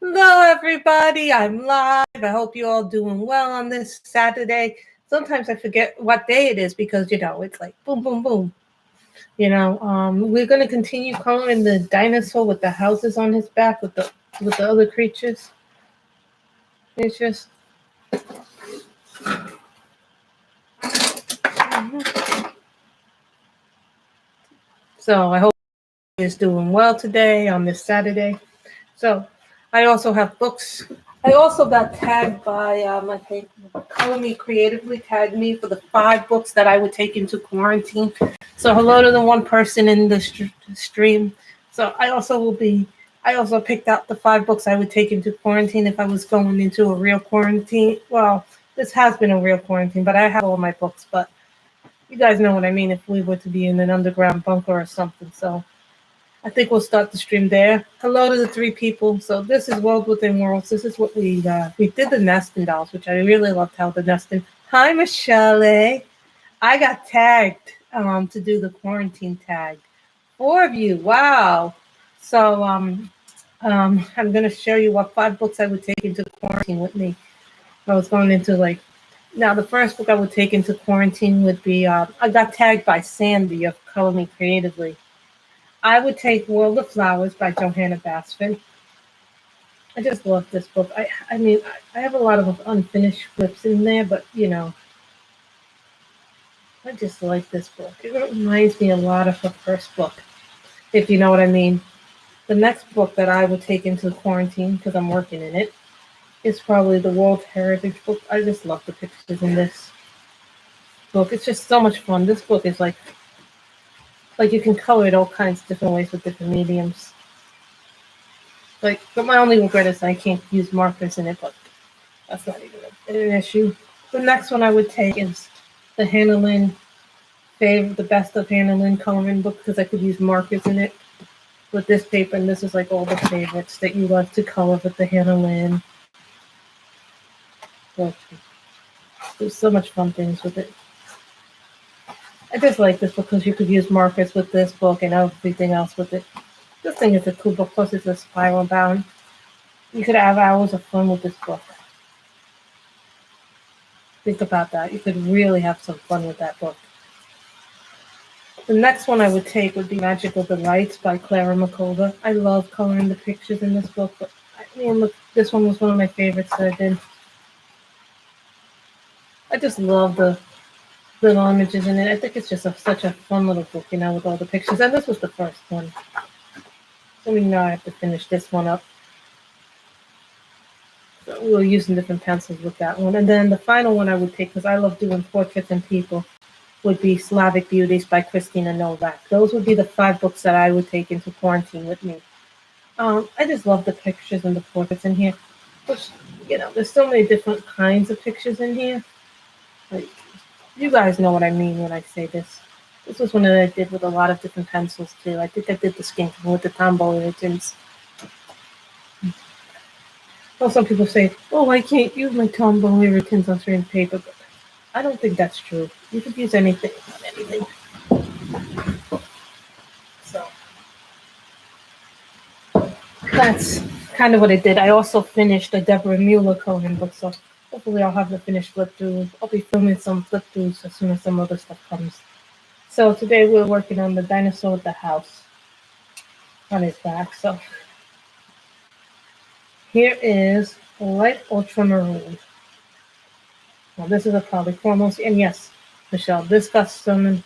Hello, everybody. I'm live. I hope you're all doing well on this Saturday. Sometimes I forget what day it is because, it's like boom, boom, boom. We're going to continue coloring the dinosaur with the houses on his back with the other creatures. So I hope is doing well today on this Saturday. So I also have books. I also got tagged by, I think, Color Me Creatively tagged me for the 5 books that I would take into quarantine. So hello to the one person in the stream. So I also picked out the 5 books I would take into quarantine if I was going into a real quarantine. Well, this has been a real quarantine, but I have all my books. But you guys know what I mean if we were to be in an underground bunker or something. So I think we'll start the stream there. Hello to the 3 people. So this is World Within Worlds. This is what we did the nesting dolls, which I really loved how the nesting. Hi, Michelle. I got tagged to do the quarantine tag. 4 of you. Wow. So I'm gonna show you what 5 books I would take into quarantine with me. I was going into now the first book I would take into quarantine would be I got tagged by Sandy of Color Me Creatively. I would take World of Flowers by Johanna Basfin. I just love this book. I have a lot of unfinished flips in there, but I just like this book. It reminds me a lot of her first book, if you know what I mean. The next book that I would take into quarantine, because I'm working in it, is probably the World Heritage book. I just love the pictures in this book. It's just so much fun. This book is like you can color it all kinds of different ways with different mediums. But my only regret is I can't use markers in it, but that's not even an issue. The next one I would take is the Hannah Lynn the best of Hannah Lynn coloring book because I could use markers in it with this paper, and this is like all the favorites that you love to color with the Hannah Lynn. There's so much fun things with it. I just like this because you could use markers with this book and everything else with it. This thing is a cool book, plus it's a spiral bound. You could have hours of fun with this book. Think about that. You could really have some fun with that book. The next one I would take would be Magical Delights by Clara Mccullough. I love coloring the pictures in this book, but look, this one was one of my favorites that I did. I just love the little images in it. I think it's just such a fun little book, with all the pictures. And this was the first one. So now I have to finish this one up. So we were using different pencils with that one. And then the final one I would take, because I love doing portraits and people, would be Slavic Beauties by Christina Novak. Those would be the 5 books that I would take into quarantine with me. I just love the pictures and the portraits in here. Which, there's so many different kinds of pictures in here. Like, you guys know what I mean when I say this. This was one that I did with a lot of different pencils too. I think I did the skink with the tomboy tins. Well, some people say, "Oh, I can't use my tomboy tins on certain paper," but I don't think that's true. You could use anything on anything. So that's kind of what I did. I also finished a Deborah Mueller coloring book, so hopefully I'll have the finished flip through. I'll be filming some flip throughs as soon as some other stuff comes. So today we're working on the dinosaur with the house on his back. So here is light ultramarine. Now this is a polychromos, and yes, Michelle, this got some.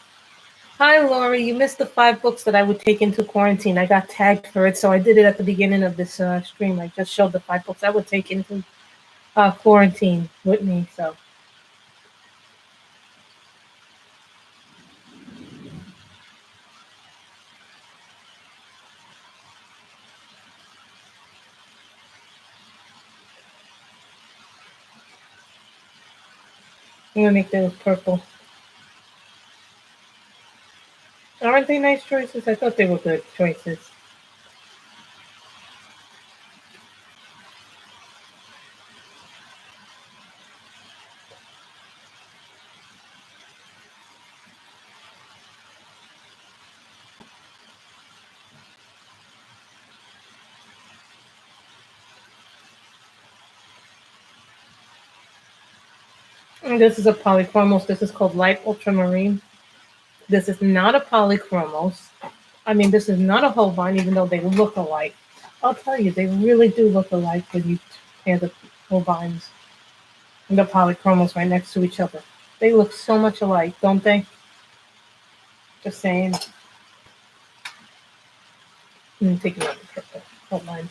Hi, Lori. You missed the 5 books that I would take into quarantine. I got tagged for it, so I did it at the beginning of this stream. I just showed the 5 books I would take into quarantine with me. So. I'm gonna make those purple. Aren't they nice choices? I thought they were good choices. And this is a polychromos. This is called light ultramarine. This is not a polychromos. I mean, this is not a Holbein, even though they look alike. I'll tell you, they really do look alike when you pair the Holbeins and the polychromos right next to each other. They look so much alike, don't they? Just saying. I'm taking out the purple Holbein.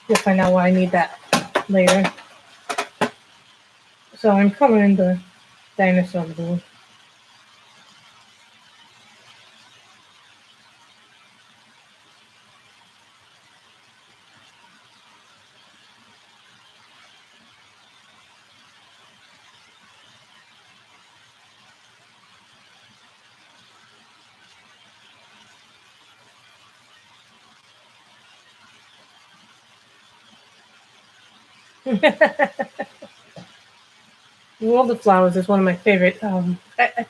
You'll find out why I need that later. So I'm coloring the dinosaur blue. World of Flowers is one of my favorite. I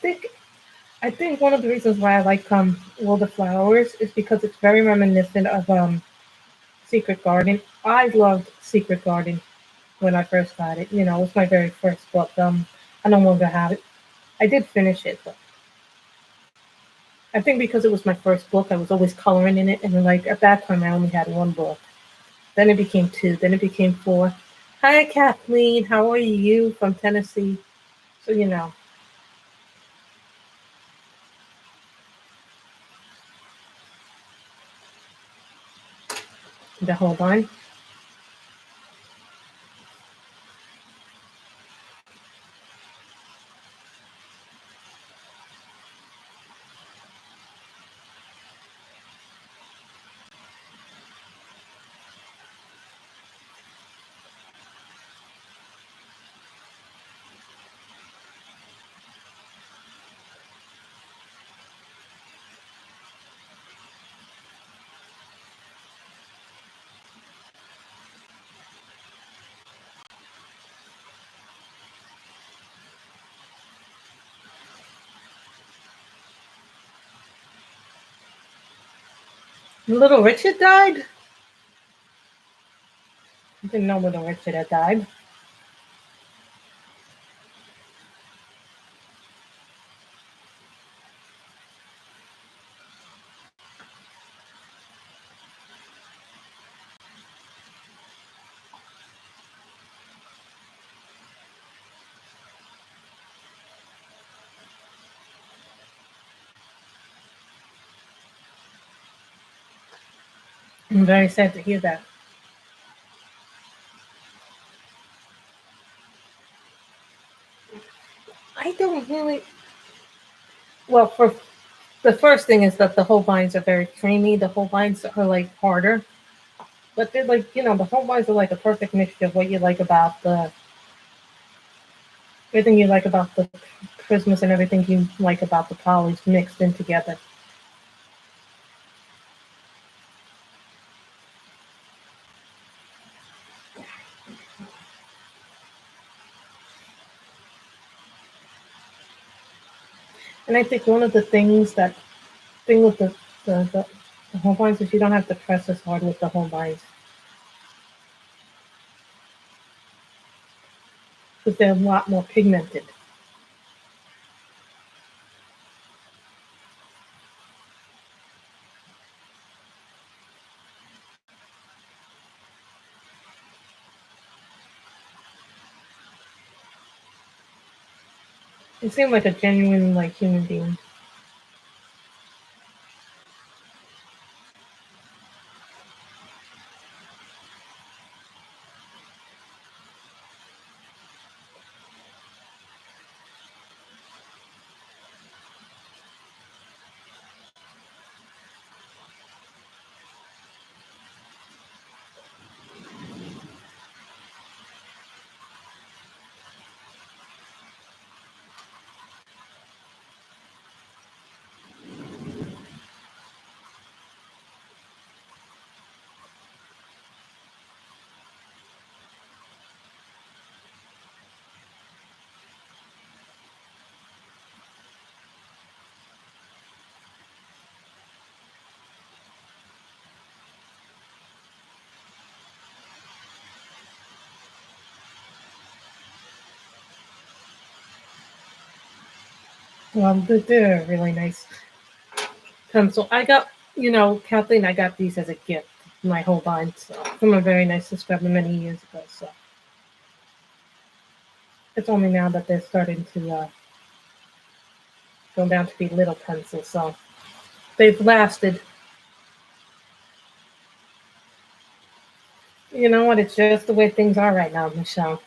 think one of the reasons why I like World of Flowers is because it's very reminiscent of Secret Garden. I loved Secret Garden when I first got it. You know, it was my very first book. I no longer have it. I did finish it, but I think because it was my first book, I was always coloring in it, and like at that time, I only had one book. Then it became two. Then it became four. Hi, Kathleen. How are you from Tennessee? So you know the whole line. Little Richard died. I didn't know Little Richard had died. I'm very sad to hear that. I don't really. Well, for the first thing is that the whole vines are very creamy. The whole vines are like harder, but they're like the whole vines are like a perfect mixture of what you like about the everything you like about the Christmas and everything you like about the polys mixed in together. And I think one of the things that thing with the whole vines is you don't have to press as hard with the whole vines because they're a lot more pigmented. You seem like a genuine like human being. They're really nice pencil. I got, Kathleen, I got these as a gift, my whole line, so, from a very nice subscriber many years ago. So it's only now that they're starting to go down to be little pencils. So they've lasted. You know what? It's just the way things are right now, Michelle.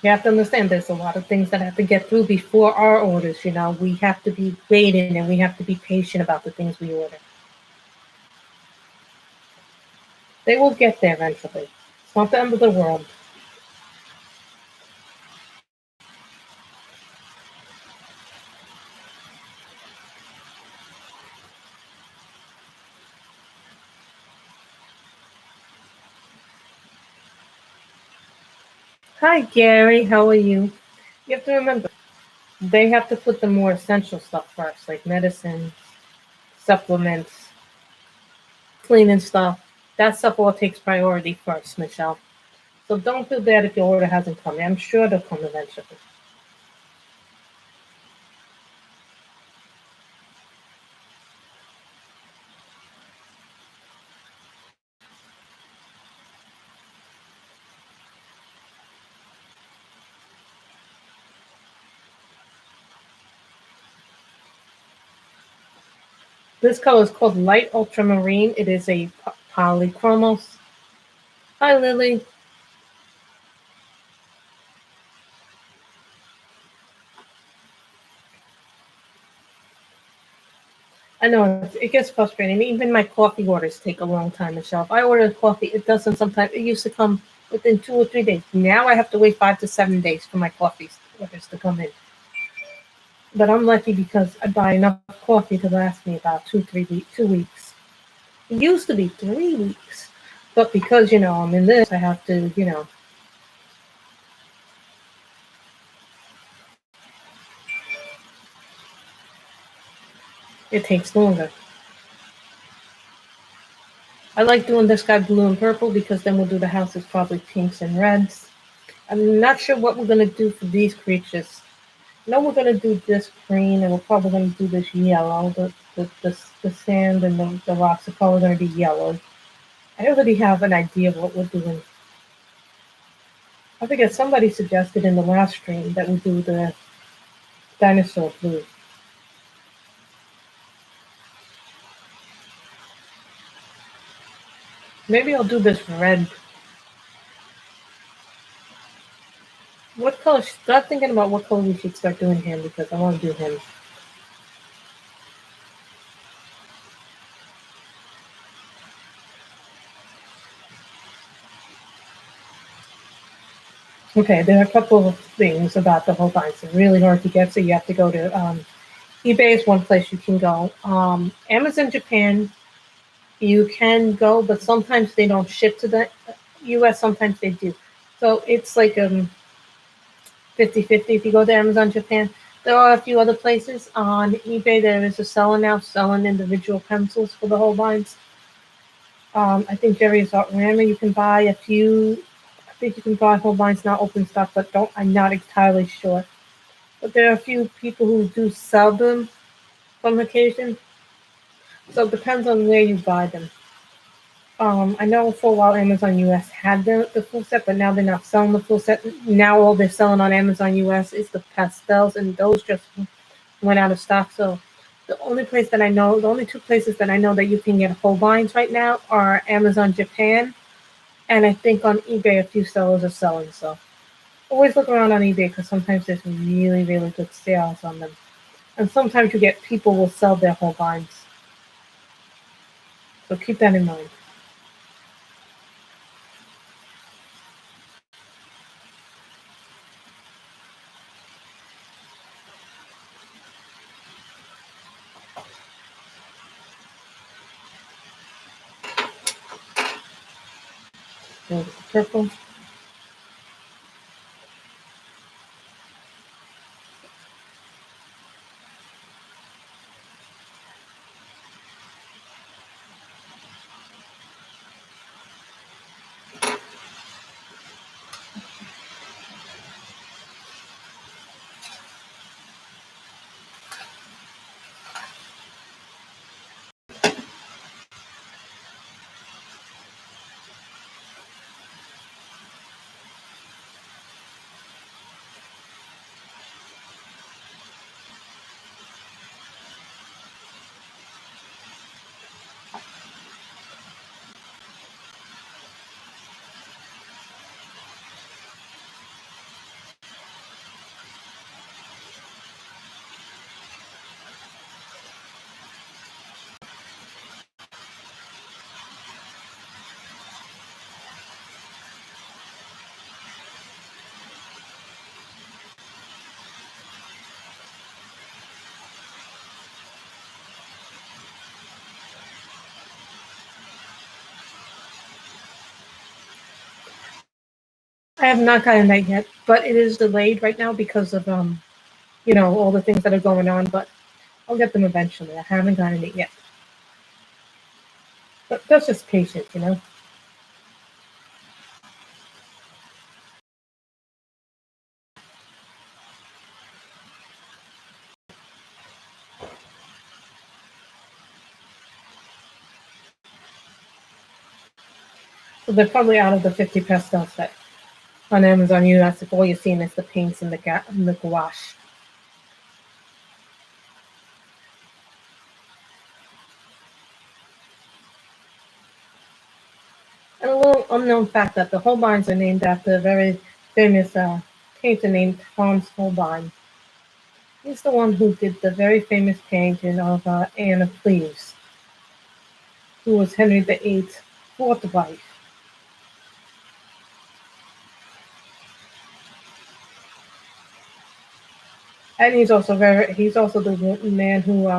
You have to understand there's a lot of things that have to get through before our orders. We have to be waiting and we have to be patient about the things we order. They will get there eventually. It's not the end of the world. Hi, Gary. How are you? You have to remember, they have to put the more essential stuff first, like medicines, supplements, cleaning stuff. That stuff all takes priority first, Michelle. So don't feel bad if your order hasn't come. I'm sure it'll come eventually. This color is called Light Ultramarine. It is a polychromos. Hi, Lily. I know it gets frustrating. Even my coffee orders take a long time, Michelle. If I order coffee, it doesn't sometimes. It used to come within 2 or 3 days. Now I have to wait 5 to 7 days for my coffee orders to come in. But I'm lucky because I buy enough coffee to last me about 2 weeks. It used to be 3 weeks, but because I'm in this, I have to it takes longer. I like doing this guy blue and purple because then we'll do the houses probably pinks and reds. I'm not sure what we're gonna do for these creatures. No, we're gonna do this green, and we're probably gonna do this yellow. The sand and the rocks are probably gonna be yellow. I already have an idea of what we're doing. I think somebody suggested in the last stream that we do the dinosaur blue. Maybe I'll do this red. What color? Start thinking about what color we should start doing him because I want to do him. Okay, there are a couple of things about the whole thing. It's really hard to get, so you have to go to eBay is one place you can go. Amazon Japan, you can go, but sometimes they don't ship to the U.S. Sometimes they do. So it's like 50-50 if you go to Amazon Japan. There are a few other places. On eBay, there is a seller now selling individual pencils for the whole lines. I think Jerry's Art Rammer, you can buy a few. I think you can buy whole lines, not open stock, but I'm not entirely sure. But there are a few people who do sell them on occasion. So it depends on where you buy them. I know for a while Amazon US had the full set, but now they're not selling the full set. Now all they're selling on Amazon US is the pastels, and those just went out of stock. So the only place that I know, the only two places that I know that you can get whole lines right now are Amazon Japan, and I think on eBay a few sellers are selling. So always look around on eBay because sometimes there's really, really good sales on them. And sometimes you get people will sell their whole lines. So keep that in mind. So purple. I have not gotten that yet, but it is delayed right now because of all the things that are going on. But I'll get them eventually. I haven't gotten it yet, but that's just patience. So they're probably out of the 50 pastel set on Amazon US. If all you're seeing is the paints and the gouache. And a little unknown fact that the Holbeins are named after a very famous painter named Hans Holbein. He's the one who did the very famous painting of Anne of Cleves, who was Henry VIII's fourth wife. And he's also the man who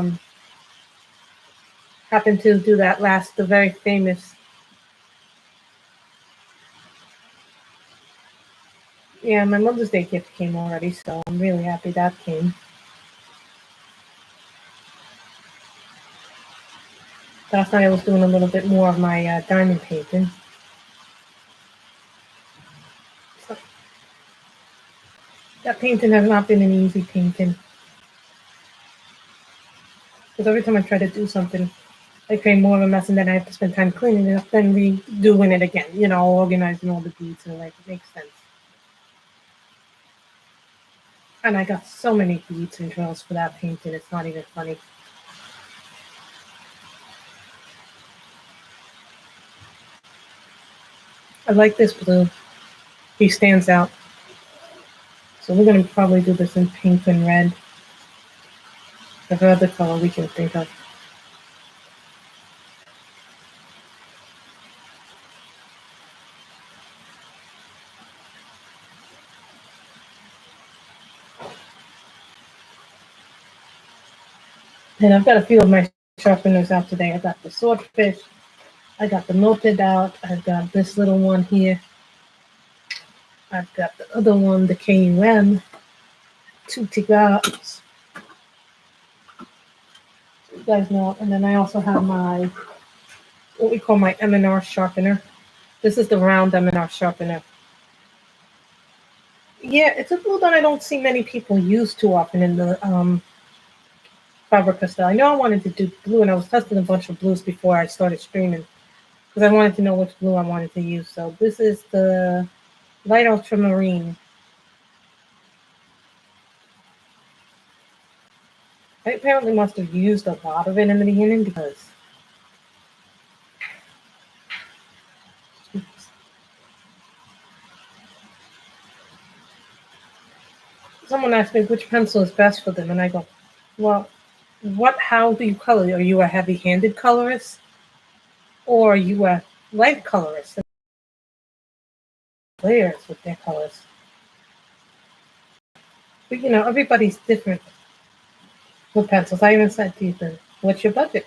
happened to do the very famous. Yeah, my Mother's Day gift came already, so I'm really happy that came. Last night I was doing a little bit more of my diamond painting. So, that painting has not been an easy painting. Because every time I try to do something, I create more of a mess and then I have to spend time cleaning it up, then redoing it again, organizing all the beads and it makes sense. And I got so many beads and drills for that painting, it's not even funny. I like this blue. He stands out. So we're going to probably do this in pink and red. Every other color we can think of. And I've got a few of my sharpeners out today. I got the swordfish. I got the melted out. I've got this little one here. I've got the other one, the KUM. Two cigars. You guys know. And then I also have what we call my M&R sharpener. This is the round M&R sharpener. Yeah, it's a blue that I don't see many people use too often in the Faber-Castell. I know I wanted to do blue, and I was testing a bunch of blues before I started streaming because I wanted to know which blue I wanted to use. So this is the light ultramarine. I apparently must have used a lot of it in the beginning because someone asked me which pencil is best for them, and I go, well, how do you color? Are you a heavy-handed colorist? Or are you a light colorist? Layers with their colors. But everybody's different with pencils. I even said to you, what's your budget?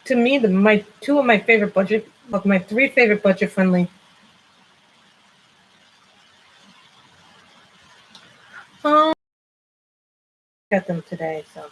To me, my two of my favorite my three favorite budget friendly. Got them today, so.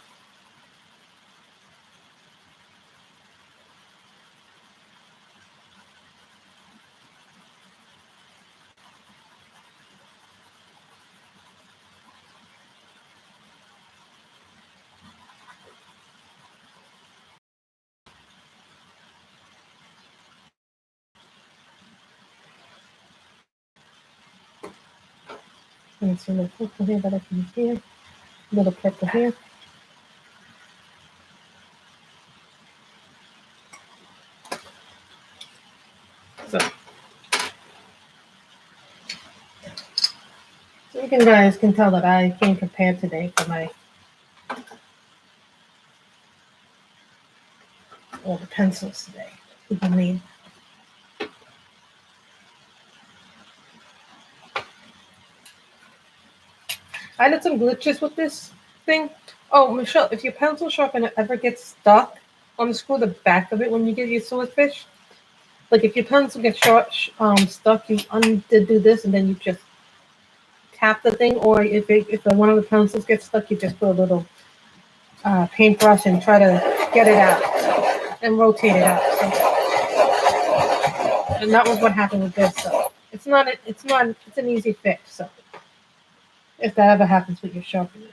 And it's a little purple here that I can use here. A little purple here. So you guys can tell that I came prepared today for all the pencils today. People need. I had some glitches with this thing. Oh, Michelle, if your pencil sharpener ever gets stuck, unscrew the back of it when you get your swordfish. Like if your pencil gets stuck, you undo this and then you just tap the thing. Or if one of the pencils gets stuck, you just put a little paintbrush and try to get it out and rotate it out. So, and that was what happened with this. So it's an easy fix. So if that ever happens with your sharpener.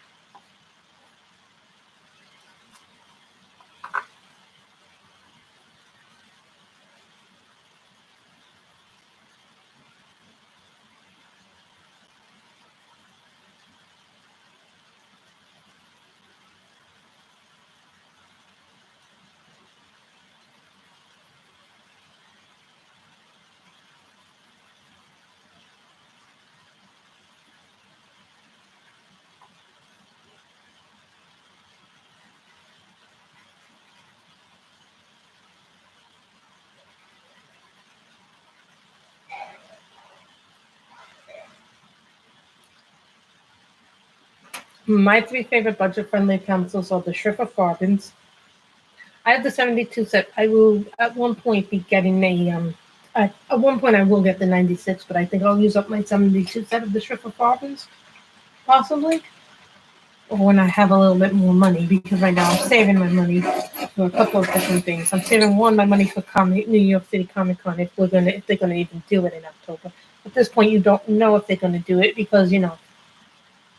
My three favorite budget-friendly pencils are the Schrift Farbens. I have the 72 set. I will at one point be getting at one point I will get the 96, but I think I'll use up my 72 set of the Schrift Farbens, possibly, or when I have a little bit more money, because right now I'm saving my money for a couple of different things. I'm saving my money for New York City Comic Con if they're gonna even do it in October. At this point, you don't know if they're gonna do it because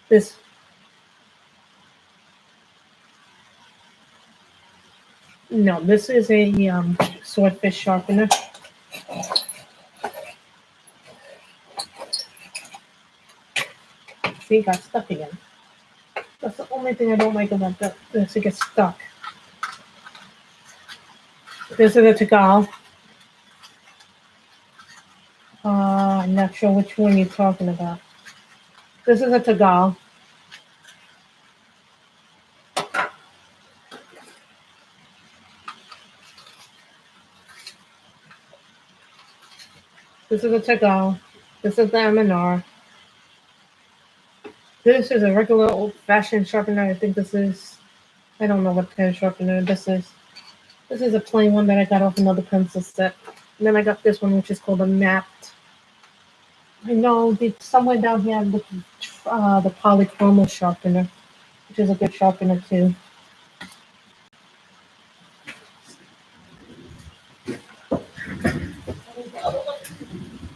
this. No, this is a swordfish sharpener. See, it got stuck again. That's the only thing I don't like about this. It gets stuck. This is a Tagal. I'm not sure which one you're talking about. This is a Tagal. This is a Tagal. This is the M&R. This is a regular old-fashioned sharpener. I think this is. I don't know what kind of sharpener this is. This is a plain one that I got off another pencil set. And then I got this one, which is called a matte. I know somewhere down here I'm looking the polychroma sharpener, which is a good sharpener too.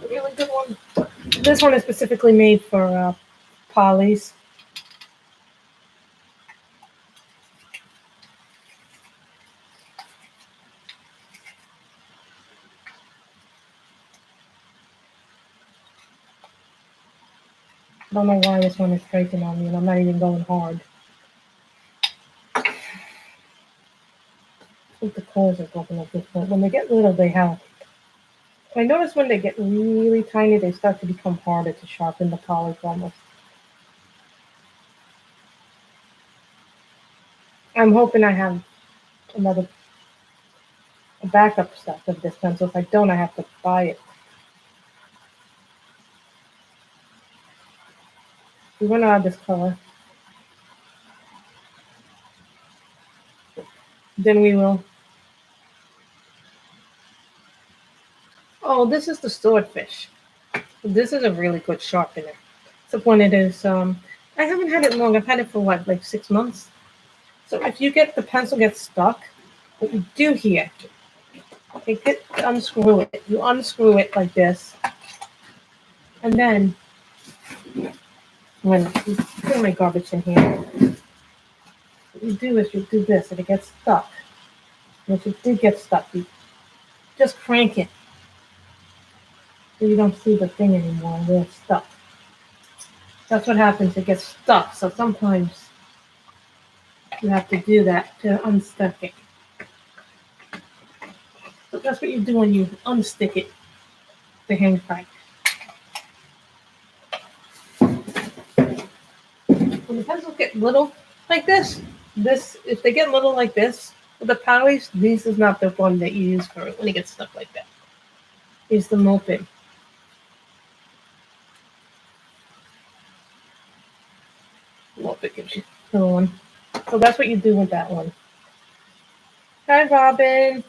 A really good one. This one is specifically made for polys. I don't know why this one is striking on me, and I'm not even going hard. I think the cores are broken at this point. When they get little, they have. I notice when they get really tiny, they start to become harder to sharpen the polychroma. I'm hoping I have a backup stock of this pencil. If I don't, I have to buy it. We run out of this color. Then we will. Oh, this is the swordfish. This is a really good sharpener. Except when it is, I haven't had it long. I've had it for what, like 6 months? So if the pencil gets stuck, what you do here, unscrew it. You unscrew it like this. And then, when you put my garbage in here, what you do is you do this, and it gets stuck. And if it did get stuck, you just crank it. So you don't see the thing anymore, and it's stuck. That's what happens, it gets stuck. So sometimes you have to do that to unstuck it. So that's what you do when you unstick it, the hang crank. When the pencils get little like this, if they get little like this, with the polys, this is not the one that you use for it when it gets stuck like that. Use the moped. Moped gives you the one. So that's what you do with that one. Hi, Robin.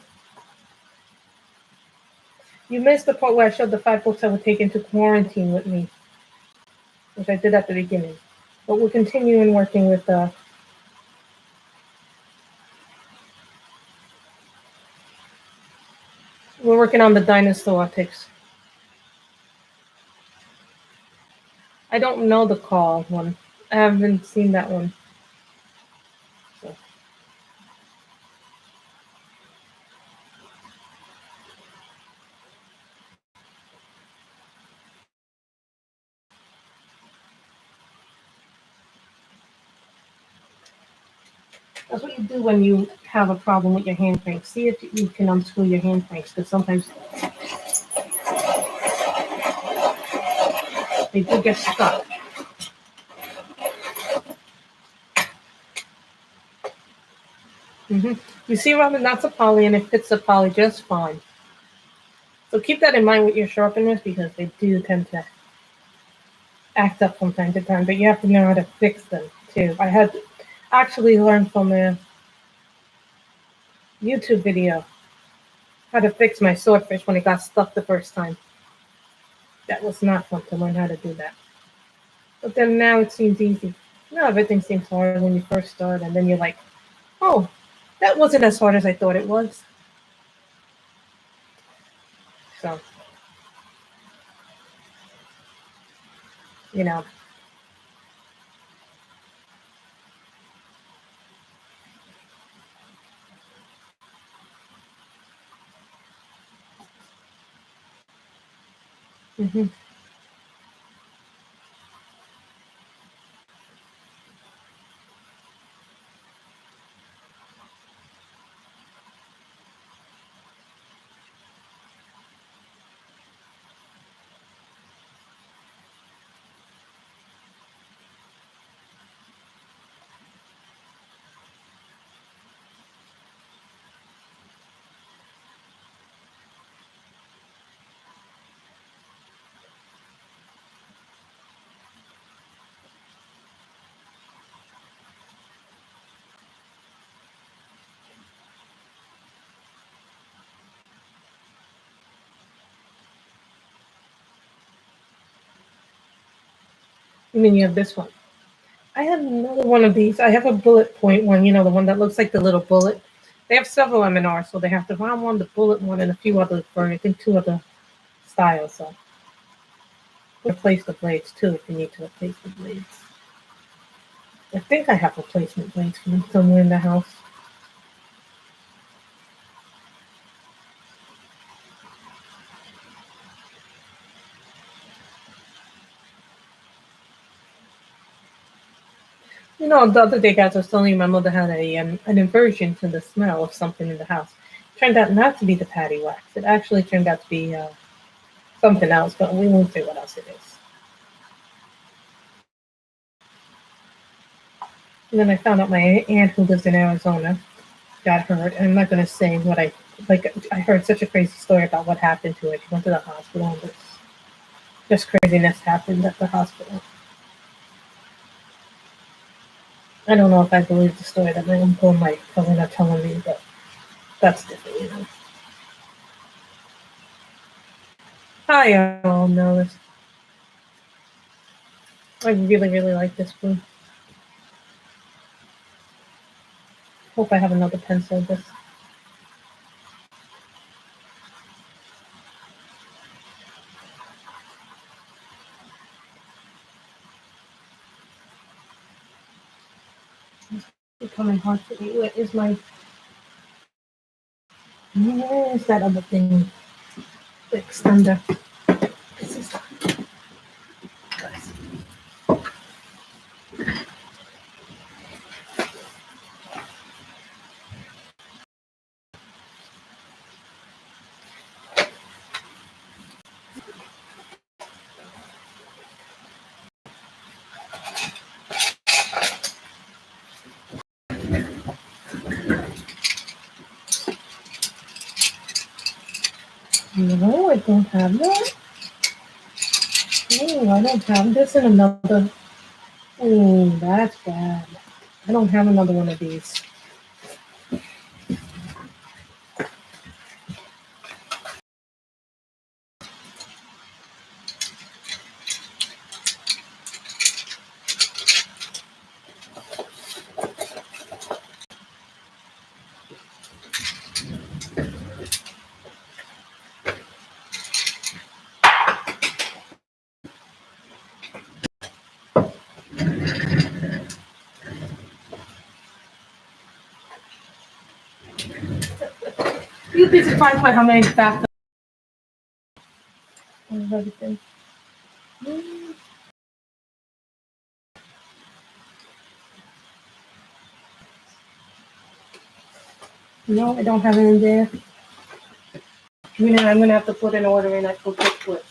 You missed the part where I showed the 5 books I would take into quarantine with me, which I did at the beginning. But we're continuing working with we're working on the Dinosaurtics. I don't know the call one. I haven't seen that one. So. That's what you do when you have a problem with your hand cranks. See if you can unscrew your hand cranks, because sometimes they do get stuck. You see, Robin, that's a poly, and it fits the poly just fine. So keep that in mind with your sharpeners, because they do tend to act up from time to time, but you have to know how to fix them too. I had actually learned from a YouTube video how to fix my swordfish when it got stuck the first time. That was not fun to learn how to do that. But then now it seems easy. Now everything seems hard when you first start, and then you're like, oh, that wasn't as hard as I thought it was. So, you know. Mm-hmm. And then you have this one. I have another one of these. I have a bullet point one, the one that looks like the little bullet. They have several M&R, so they have the round one, the bullet one, and a few others for, I think, 2 other styles. So replace the blades too if you need to replace the blades. I think I have replacement blades for them somewhere in the house. The other day, guys, I was telling you my mother had an aversion to the smell of something in the house. It turned out not to be the patty wax. It actually turned out to be something else, but we won't say what else it is. And then I found out my aunt who lives in Arizona got hurt. And I'm not going to say what I heard such a crazy story about what happened to her. She went to the hospital and just craziness happened at the hospital. I don't know if I believe the story that my uncle and my cousin are telling me, but that's different, Hi, all know this. I really, really like this spoon. Hope I have another pencil of this. It's becoming hard to eat. Where is that other thing? The extender. This is No, I don't have that. No, I don't have this in another. Oh, that's bad. I don't have another one of these. You'd be surprised by how many facts of everything. No, I don't have it in there. I'm gonna have to put an order in at Copic Clips.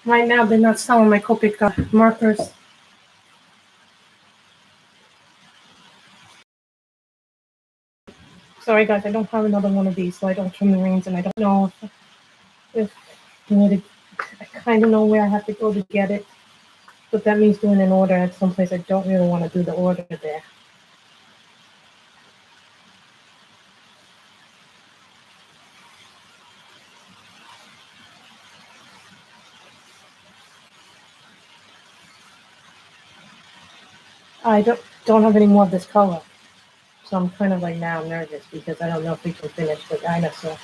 Right now, they're not selling my Copic markers. Sorry, guys, I don't have another one of these, so I don't Ultramarines, and I don't know if I kind of know where I have to go to get it, but that means doing an order at some place I don't really want to do the order there. I don't have any more of this color, so I'm kind of like now nervous because I don't know if we can finish the dinosaur.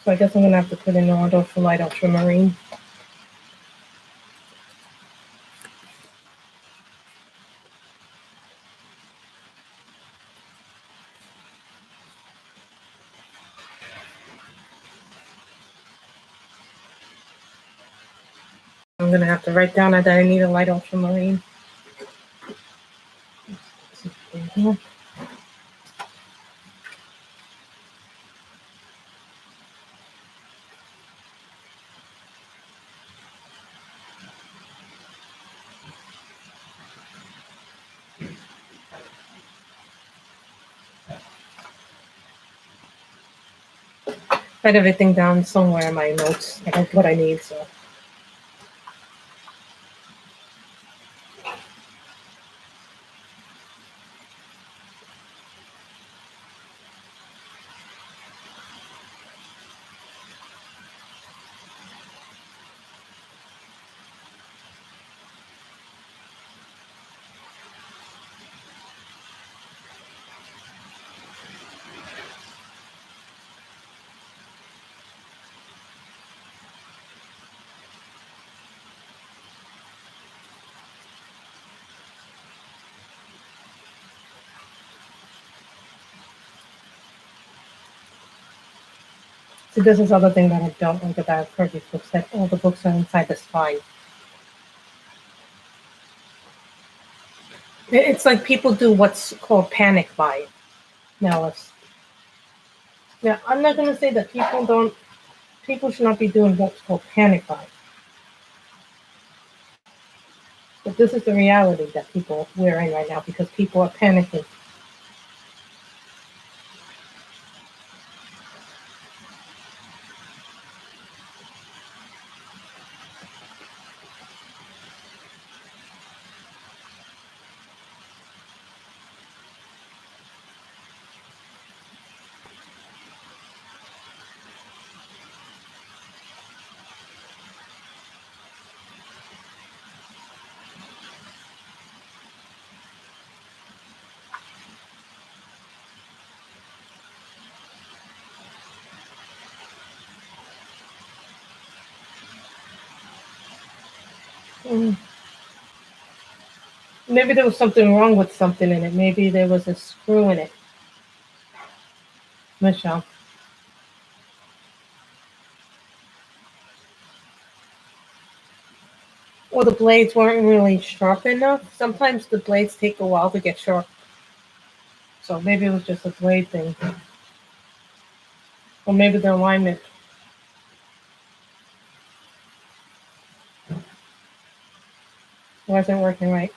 So I guess I'm gonna have to put in an order for light ultramarine. I'm gonna have to write down that I need a light ultramarine. Here. Write everything down somewhere in my notes. I have what I need, so. See, this is other thing that I don't like about Kirby's books, that all the books are inside the spine. It's like people do what's called panic buy now. Yeah, I'm not gonna say that people should not be doing what's called panic buy. But this is the reality that people are in right now because people are panicking. Maybe there was something wrong with something in it. Maybe there was a screw in it. Michelle. Or the blades weren't really sharp enough. Sometimes the blades take a while to get sharp. So maybe it was just a blade thing. Or maybe the alignment wasn't working right.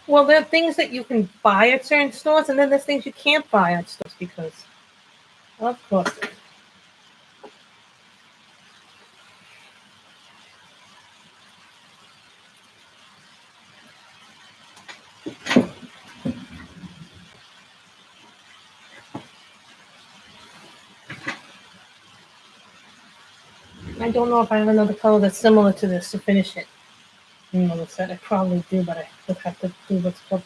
Well, there are things that you can buy at certain stores, and then there's things you can't buy at stores because, of course. I don't know if I have another color that's similar to this to finish it. Melissa, I probably do, but I would have to do what's called.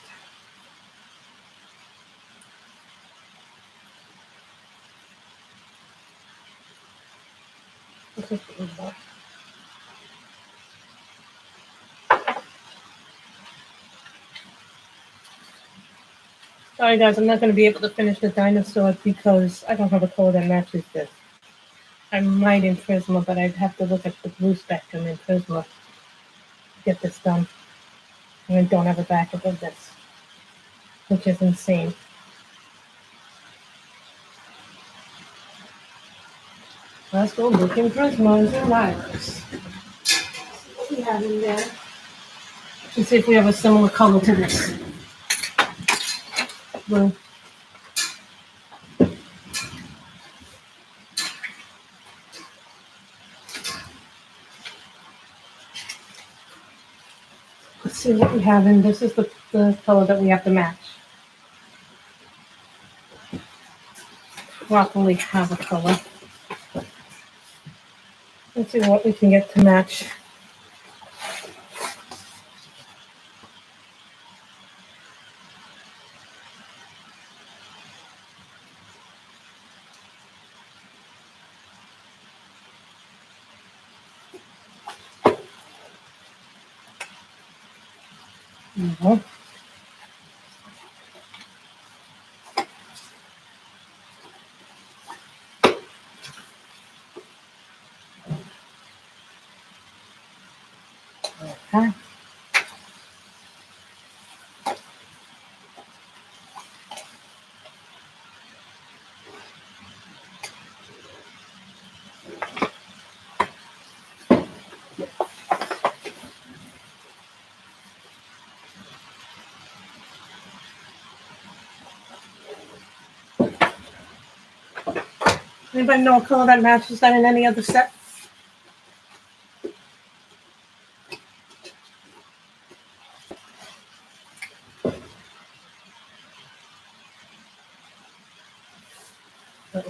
Sorry guys, I'm not going to be able to finish the dinosaur because I don't have a color that matches this. I might in Prisma, but I'd have to look at the blue spectrum in Prisma to get this done. And I don't have a backup of this, which is insane. Let's go look in Prismas and Lilacs. What do we have in there? Let's see if we have a similar color to this. Blue. Let's see what we have in this is the color that we have to match. Properly have a color. Let's see what we can get to match. Mm-hmm. Okay. Anybody know a color that matches that in any other set?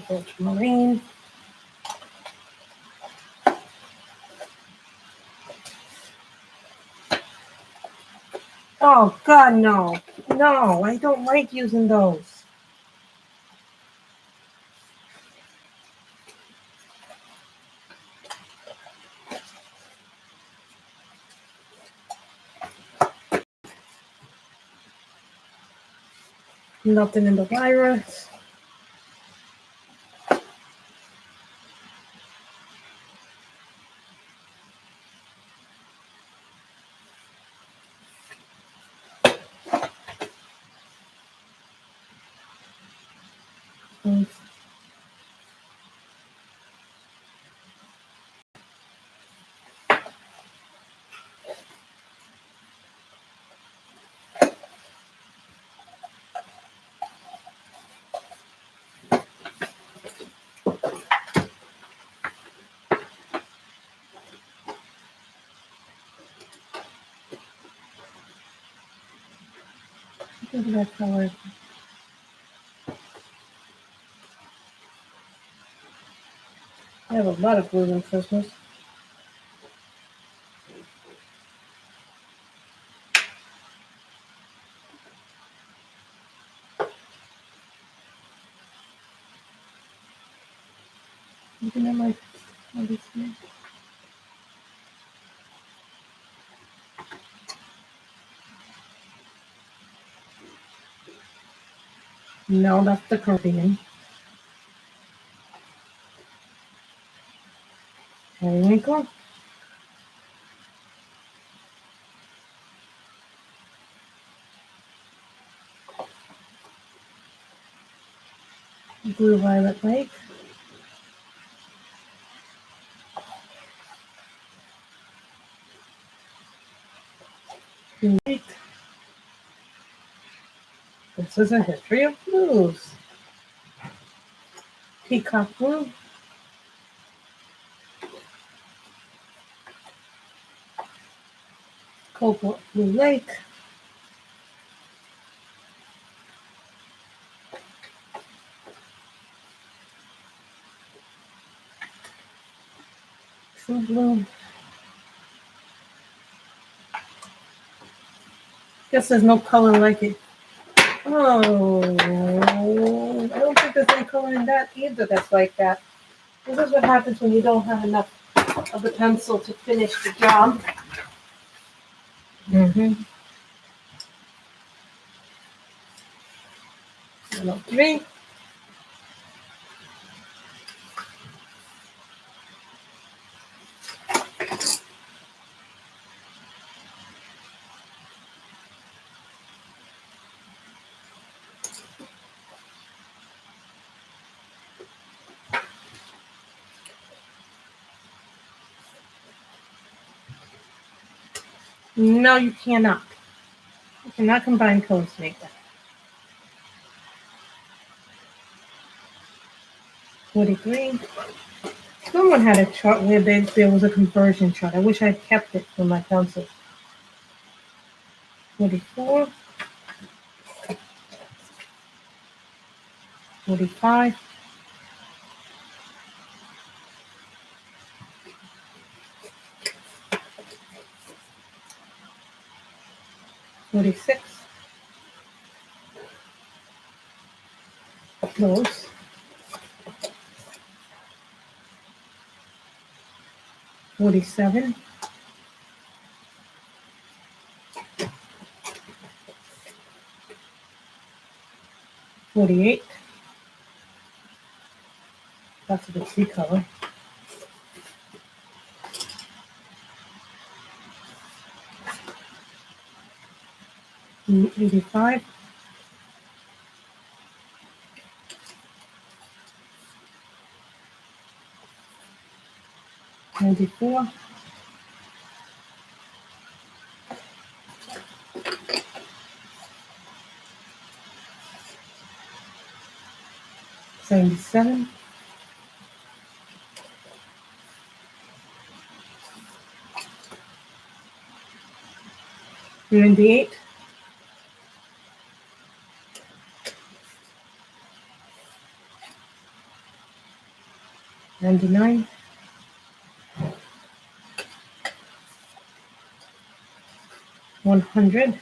Ultramarine. Oh, God, no. No, I don't like using those. Nothing in the virus. Look at that color. I have a lot of glue in Christmas. Looking at my No, that's the Caribbean. Periwinkle. Blue Violet Lake. Green Lake. This is a history of blues. Peacock Blue. Cobalt Blue Lake. True Blue. Guess there's no color like it. Oh, I don't think there's any color in that either that's like that. This is what happens when you don't have enough of the pencil to finish the job. Mm-hmm. 103. No, you cannot. You cannot combine colors to make that. 43. Someone had a chart where there was a conversion chart. I wish I'd kept it for my pencils. 44. 45. 46. Close. 47. 48. That's a good sea color. 85. 94. 77. 98. 99. 100.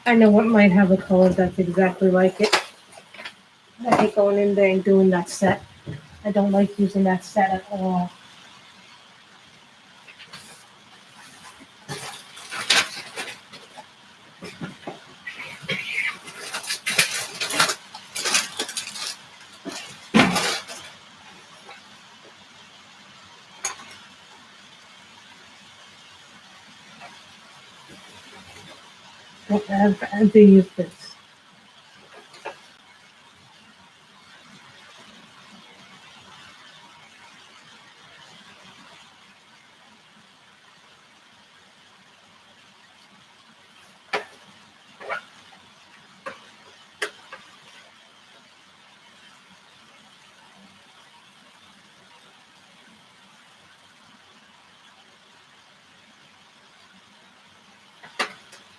I know what might have a color that's exactly like it. I hate going in there and doing that set. I don't like using that set at all. Don't ever use this.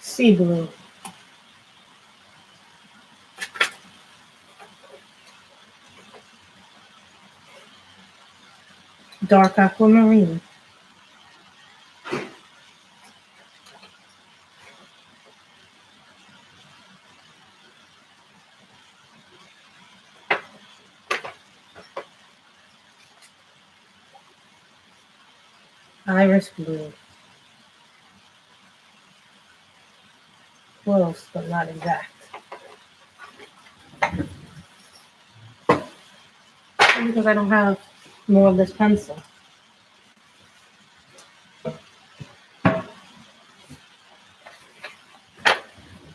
Sea blue. Dark aquamarine. Iris blue. Close, but not exact. Because I don't have more of this pencil.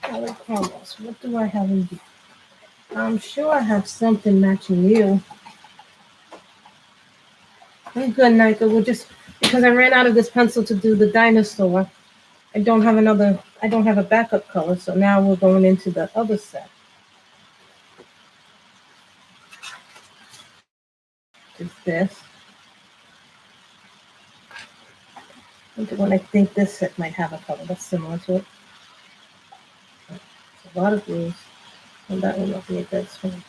Color cromos. What do I have in here? I'm sure I have something matching you. I'm good, Nika. We'll just, because I ran out of this pencil to do the dinosaur, I don't have a backup color, so now we're going into the other set. Is this. When I think this set might have a color that's similar to it. It's a lot of blues. And that one will be a good swing.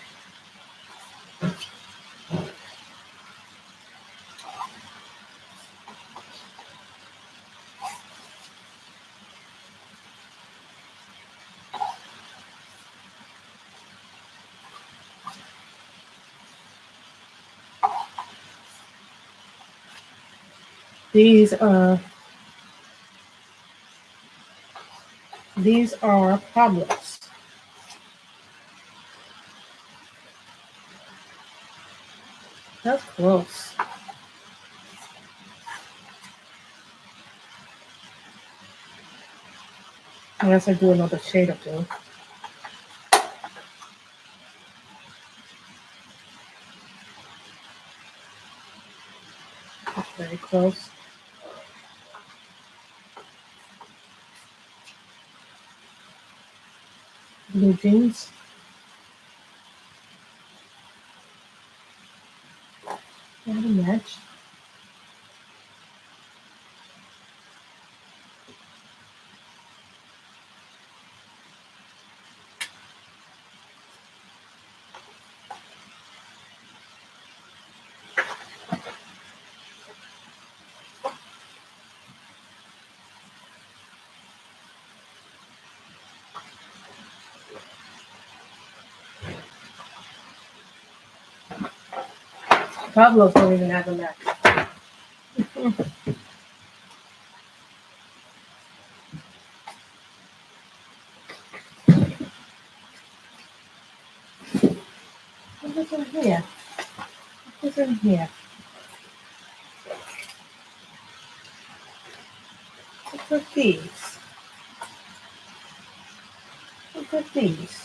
These are problems. That's gross. Unless I do another shade or two. That's very close. Blue jeans. That'll match. Pablo's don't even have a match. What is in here? What is in here? What are these? What are these?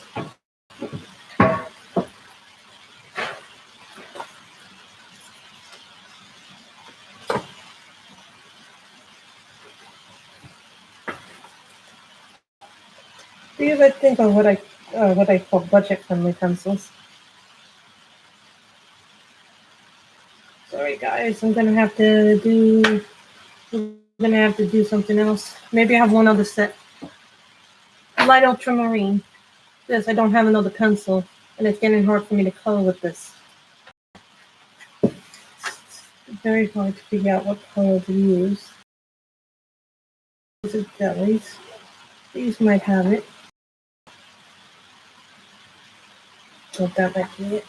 These I think are what I call budget-friendly pencils. Sorry guys, I'm gonna have to do something else. Maybe I have one other set. Light ultramarine. This I don't have another pencil, and it's getting hard for me to color with this. It's very hard to figure out what color to use. These are jellies. These might have it. So that might be it.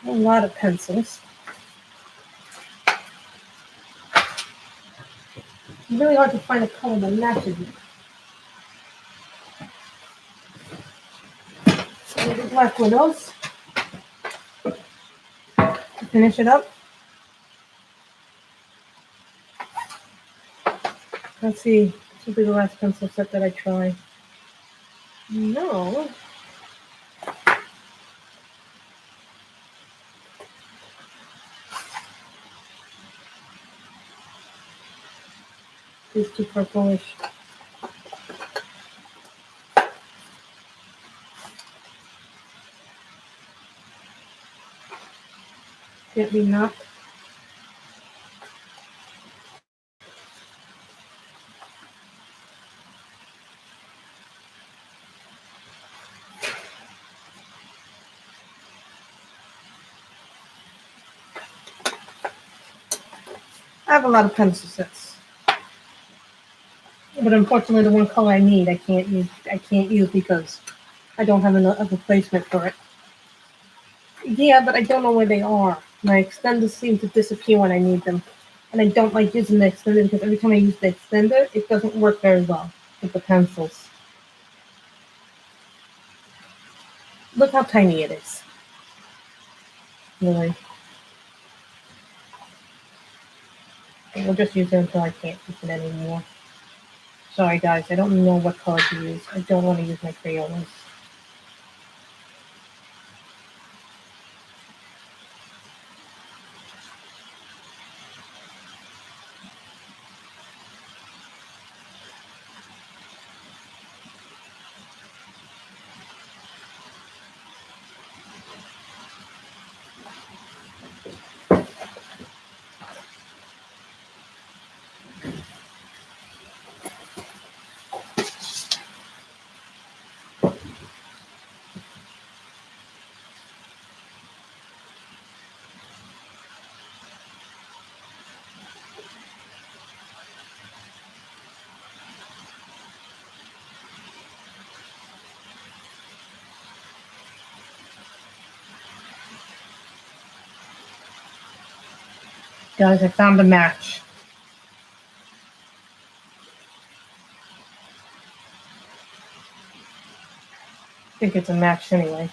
A lot of pencils. It's really hard to find a color that matches it. So we're left with those. To finish it up. Let's see. This will be the last pencil set that I try. No. These too purplish. Can't be knocked. I have a lot of pencil sets, but unfortunately, the one color I need, I can't use because I don't have a replacement for it. Yeah, but I don't know where they are. My extenders seem to disappear when I need them, and I don't like using the extender because every time I use the extender, it doesn't work very well with the pencils. Look how tiny it is. Really. We'll just use it until I can't use it anymore. Sorry guys, I don't know what color to use. I don't want to use my Crayolas. Guys, I found a match. I think it's a match anyway.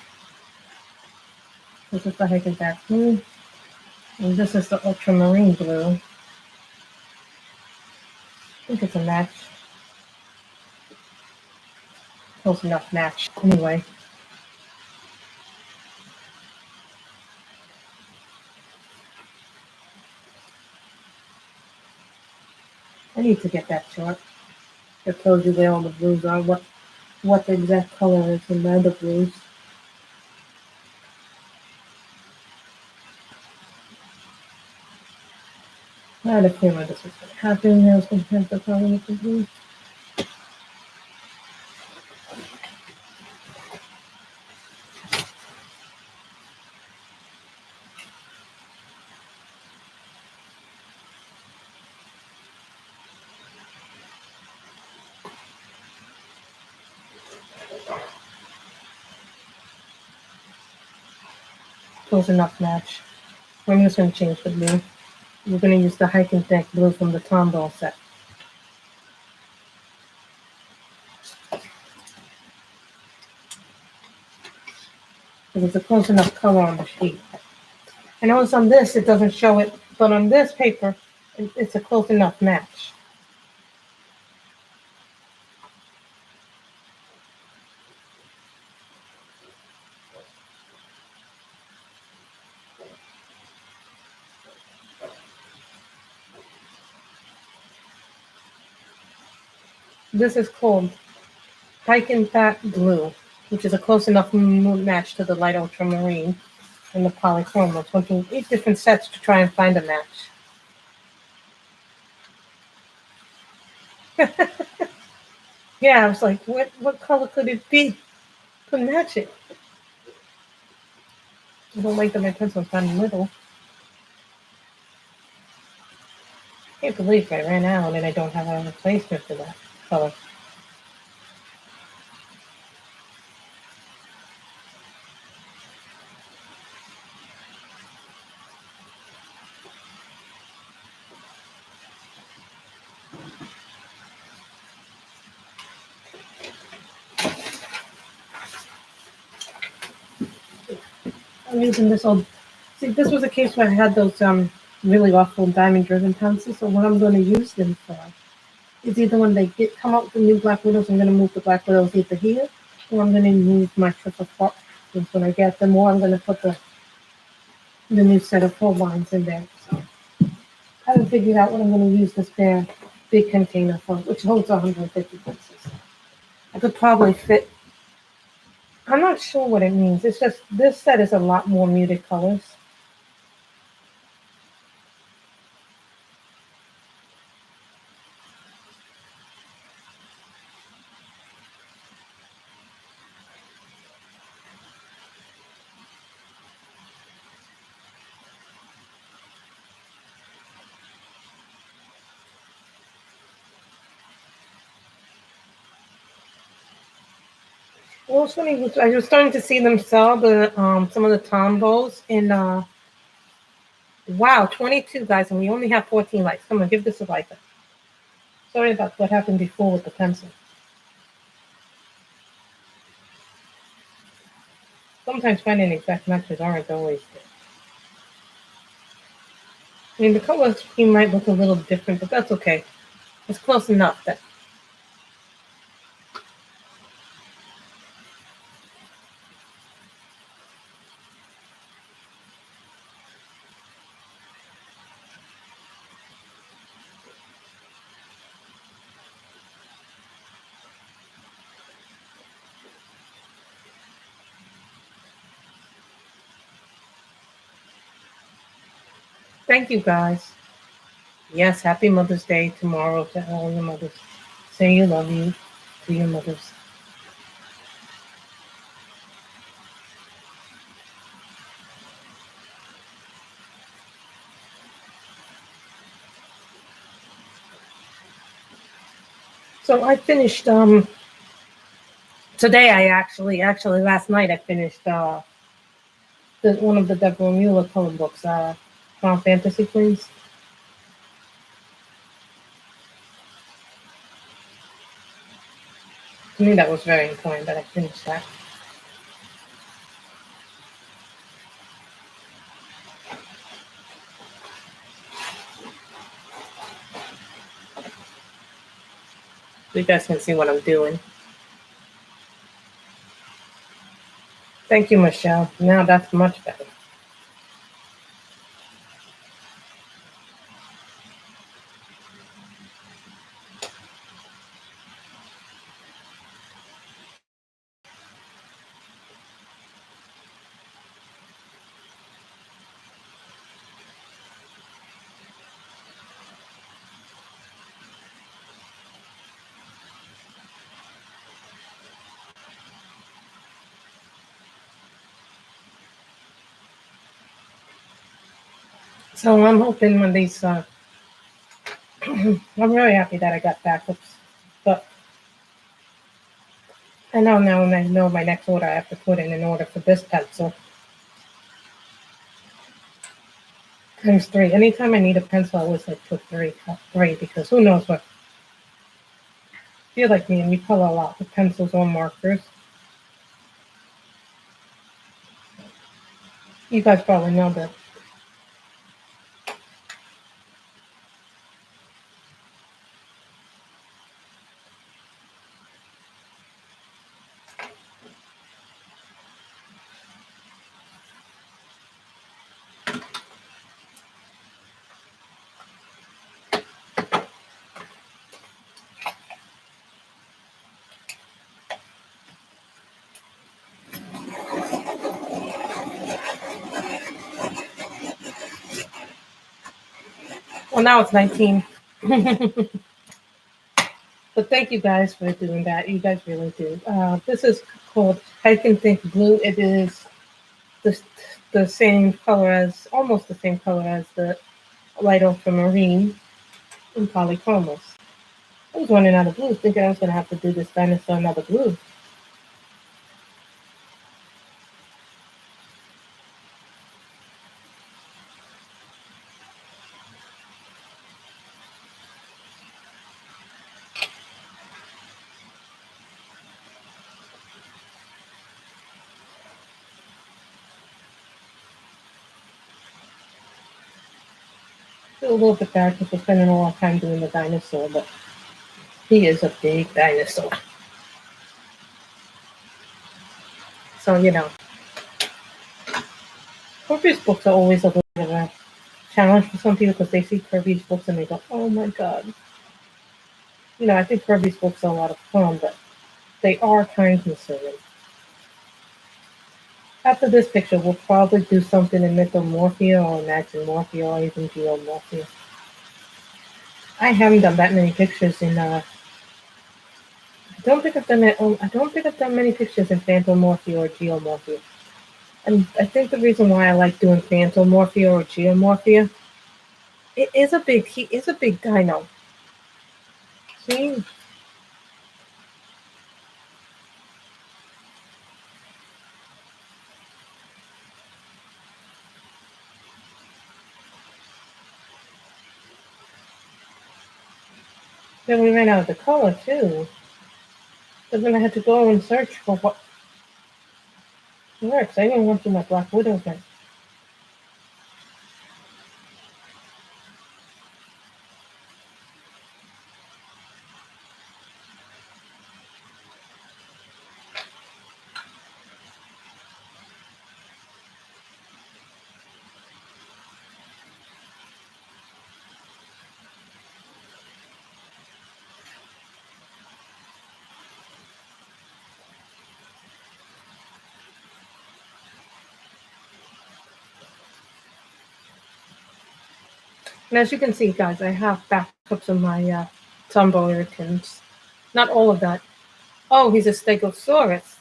This is the Hackensack blue, and this is the Ultramarine blue. I think it's a match. Close enough match. Anyway. I need to get that chart. It tells you where all the blues are, what the exact color is in the other blues. I had a feeling this was going to happen. I was going to have the problem with the blues. Close enough match. I'm just going to change the blue. We're going to use the Hiking Deck blue from the Tomball set. Because it's a close enough color on the sheet. I know it's on this, it doesn't show it, but on this paper, it's a close enough match. This is called Hiking Fat Blue, which is a close enough match to the light ultramarine and the polychrome. I was looking 8 different sets to try and find a match. Yeah, I was like, what color could it be? to match it. I don't like that my pencil's down the middle. I can't believe I ran out and I don't have a replacement for that color. I'm using this old. See, this was a case where I had those really awful diamond-driven pencils. So what I'm going to use them for is either when they come out with the new Black Widows, I'm going to move the Black Widows either here, or I'm going to move my triple fox. When I get them, or I'm going to put the new set of full lines in there. So I haven't figured out what I'm going to use this big container for, which holds 150 pencils. I could probably fit. I'm not sure what it means. It's just this set is a lot more muted colors. Well, it's funny. I was starting to see them sell the some of the Tombos in wow, 22 guys, and we only have 14 likes. Come on, give this a like. Sorry about what happened before with the pencil. Sometimes finding exact matches aren't always good. I mean, the color scheme might look a little different, but that's okay. It's close enough that. Thank you, guys. Yes, happy Mother's Day tomorrow to all your mothers. Say you love you to your mothers. So I finished today. I actually last night I finished one of the Deborah Mueller colored books, Final Fantasy Queens. To me, that was very important that I finished that. So you guys can see what I'm doing. Thank you, Michelle. Now that's much better. So I'm hoping when these, I'm really happy that I got backups, but I know now and I know my next order I have to put in order for this pencil. Times 3. Anytime I need a pencil, I always like put 3 because who knows what. If you're like me and you color a lot with pencils or markers, you guys probably know that. Well, now it's 19. But thank you guys for doing that. You guys really do. This is called I Can Think Blue. It is the, the same color as, almost the same color as the light ultramarine in polychromos. I was running out of blue, thinking I was going to have to do this dinosaur another blue. It's a little bit dark because we're spending a lot of time doing the dinosaur, but he is a big dinosaur. So, Kirby's books are always a little bit of a challenge for some people because they see Kirby's books and they go, oh my god. I think Kirby's books are a lot of fun, but they are time consuming. After this picture, we'll probably do something in Mythomorphia or Imagine-morphia or even Geomorphia. I haven't done that many pictures in I don't think I've done that. I don't think I've done many pictures in Phantomorphia or Geomorphia. And I think the reason why I like doing Phantomorphia or Geomorphia, he is a big dino. See? Then we ran out of the color too. So then I had to go and search for what works. I didn't want to do my Black Widow thing. And as you can see, guys, I have backups of my Tumblr. Not all of that. Oh, he's a Stegosaurus.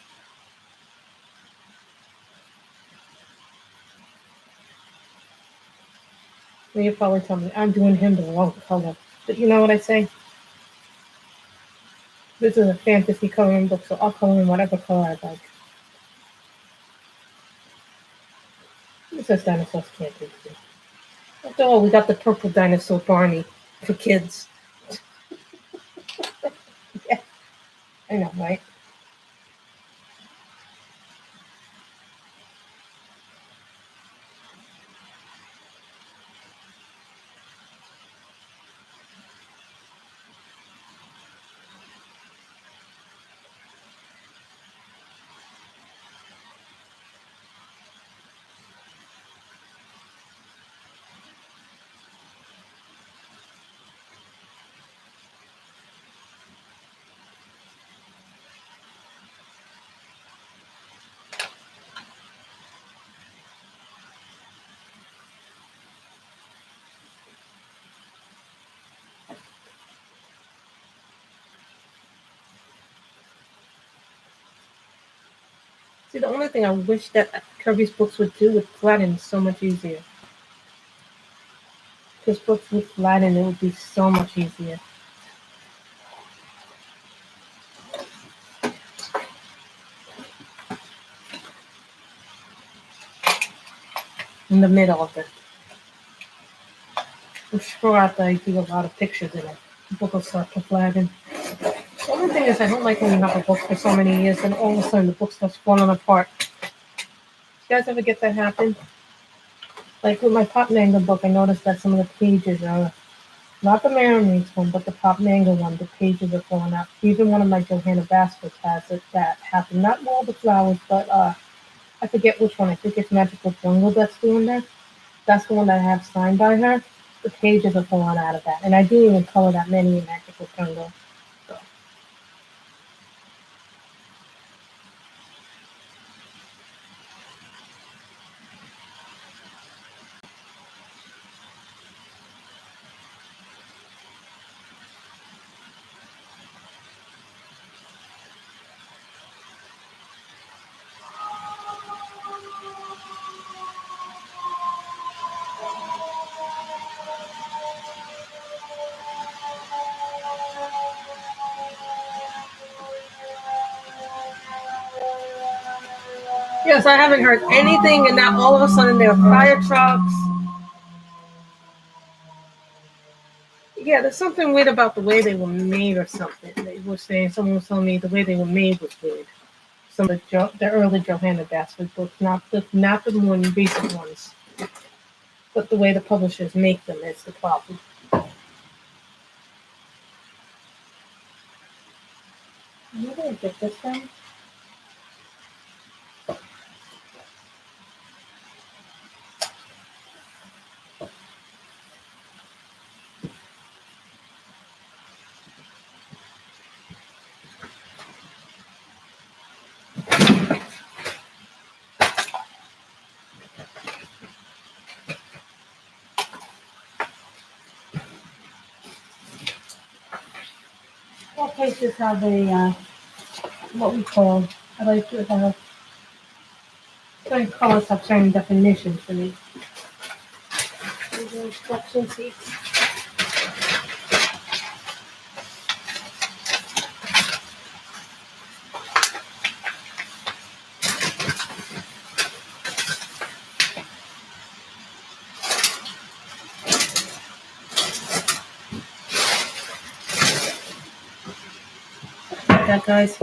Well, you probably tell me I'm doing him the wrong color. But you know what I say? This is a fantasy coloring book, so I'll color in whatever color I like. It says dinosaurs can't do this. After all, we got the purple dinosaur Barney for kids. Yeah, I know, right? See, the only thing I wish that Kirby's books would do with flatten so much easier. His books with flatten, it would be so much easier. In the middle of it. I'm sure after I do a lot of pictures in it, the book will start to flatten. The only thing is I don't like when you have a book for so many years and all of a sudden the book starts falling apart. You guys ever get that happen? Like with my Pop Manga book, I noticed that some of the pages are not the Marinese one, but the Pop Manga one. The pages are falling out. Even one of my Johanna Baskets has it that happened. Not all the flowers, but I forget which one. I think it's Magical Jungle that's doing that. That's the one that I have signed by her. The pages are falling out of that, and I didn't even color that many in Magical Jungle. So. Yes, I haven't heard anything, and now all of a sudden there are fire trucks. Yeah, there's something weird about the way they were made or something. They were saying, someone was telling me the way they were made was weird. Some of the early Johanna Basford books, not the more recent ones, but the way the publishers make them is the problem. Where did I get this from? All places have a what we call. I like to have certain colors have certain definitions for me. These are instruction sheets. Like that, guys.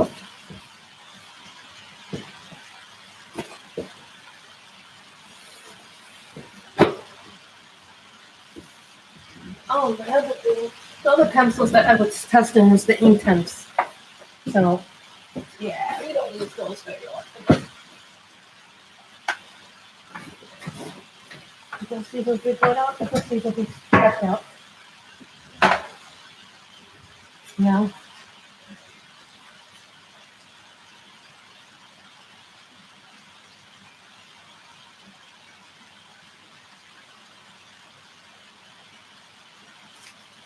Oh, the other pencils that I was testing was the ink temps. So, yeah, we don't use those very often. You can see those big one out. You can see the big stretch out. Yeah.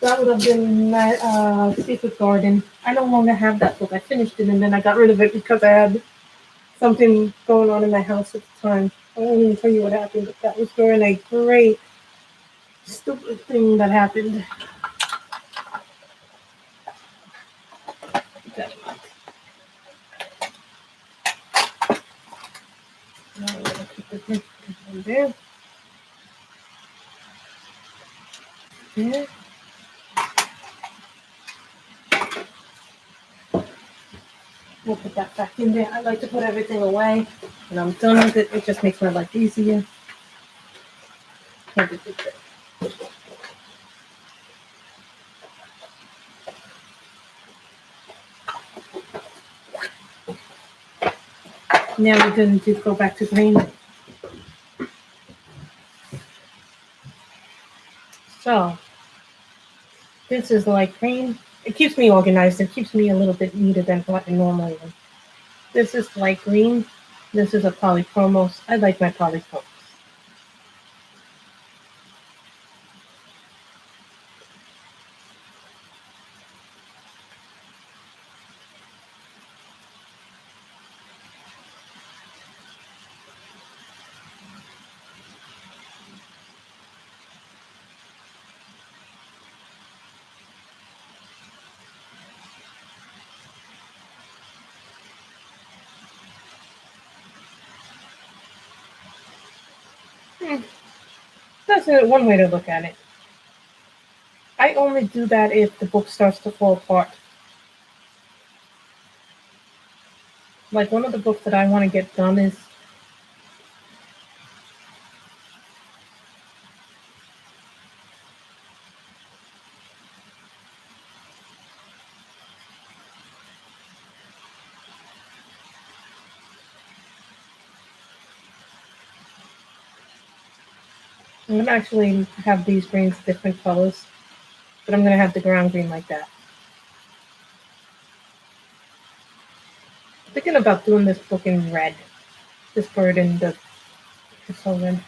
That would have been my Secret Garden. I no longer have that book. I finished it and then I got rid of it because I had something going on in my house at the time. I won't even tell you what happened, but that was during a great stupid thing that happened. Now I'm gonna keep this one there. There. We'll put that back in there. I like to put everything away when I'm done with it. It just makes my life easier. Now we're going to go back to green. So this is light green. It keeps me organized. It keeps me a little bit neater than what I normally am. This is light green. This is a polychromos. I like my polychromos. That's one way to look at it. I only do that if the book starts to fall apart. Like one of the books that I want to get done is I'm going to actually have these greens different colors, but I'm going to have the ground green like that. I'm thinking about doing this book in red. This bird in the so red.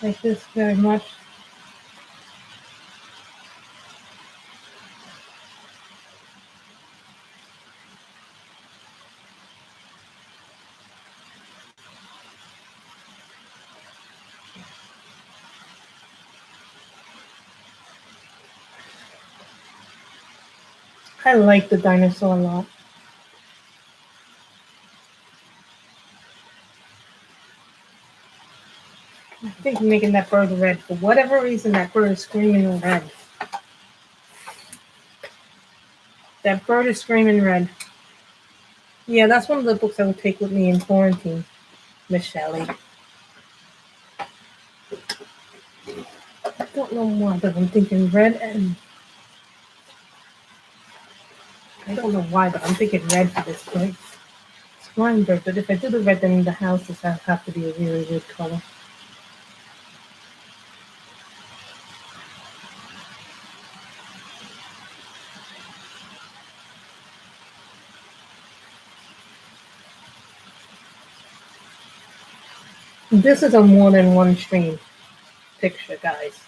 like this very much. I like the dinosaur a lot. I think making that bird red. For whatever reason, that bird is screaming red. That bird is screaming red. Yeah, that's one of the books I would take with me in quarantine, Miss Shelley. I don't know why, but I'm thinking red and... I don't know why, but I'm thinking red for this place. It's flying bird, but if I do the red, then the houses have to be a really good color. This is a more than one stream picture, guys.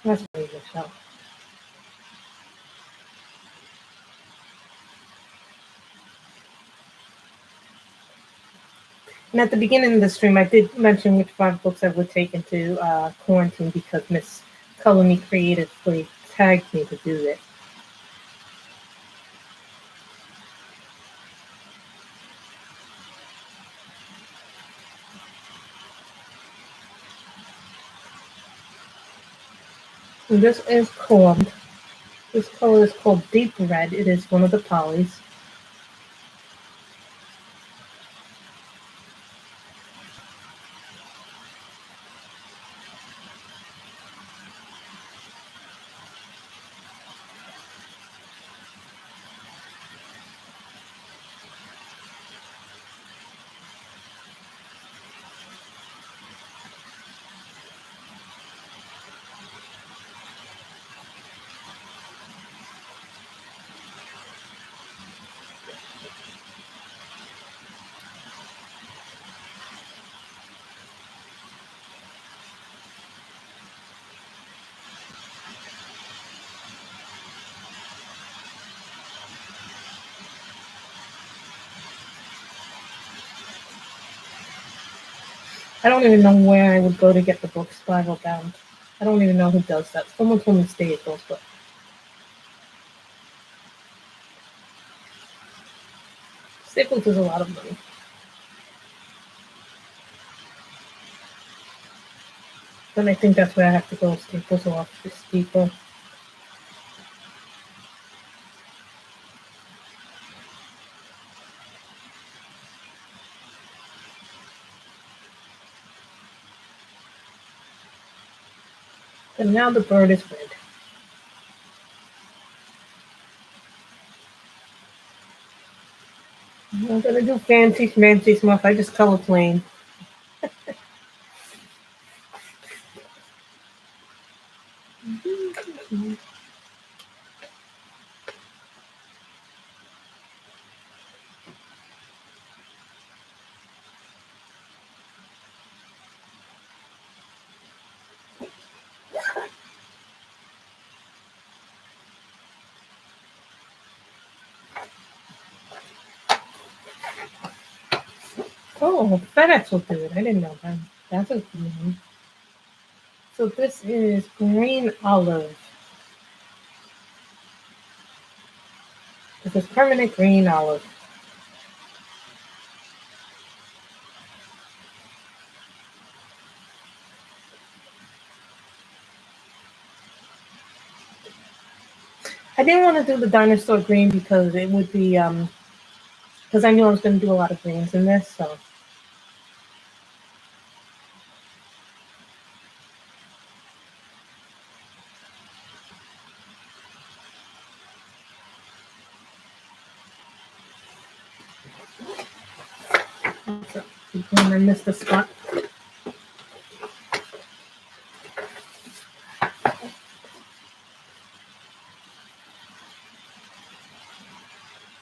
That's really good show. And at the beginning of the stream, I did mention which 5 books I would take into quarantine because Miss Mccullough creatively tagged me to do it. And this color is called Deep Red. It is one of the polys. I don't even know where I would go to get the book Spiral Bound. I don't even know who does that. Someone told me Staples, but Staples is a lot of money. Then I think that's where I have to go, Staples or Office Depot. And now the bird is red. I'm not gonna do fancy stuff. I just color plain. Oh, FedEx will do it. I didn't know that. That's a good one. So this is green olive. This is permanent green olive. I didn't want to do the dinosaur green because it would be because I knew I was going to do a lot of greens in this. So I missed the spot.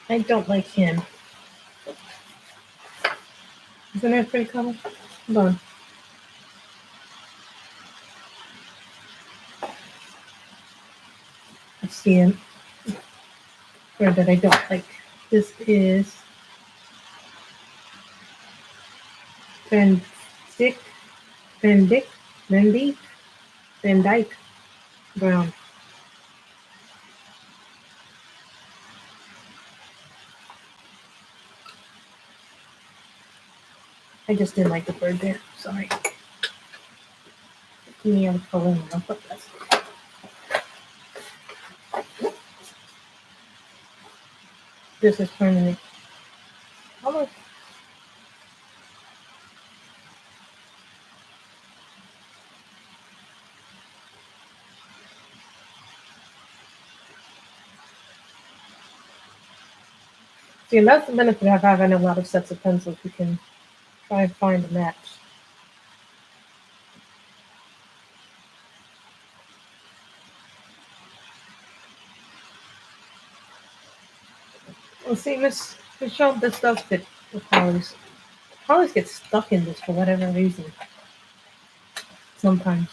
I don't like him. Isn't that pretty color? Hold on. I see him. Or that I don't like. This is Van Dyck, Van Dyck, Van Dyck, Van Dyke Brown. I just didn't like the bird there. Sorry. Give me a color now, but that's this is permanent. Color. See, and that's the benefit of having a lot of sets of pencils. You can try and find a match. Well, see, Michelle, this does fit with Holly's. Holly's get stuck in this for whatever reason. Sometimes.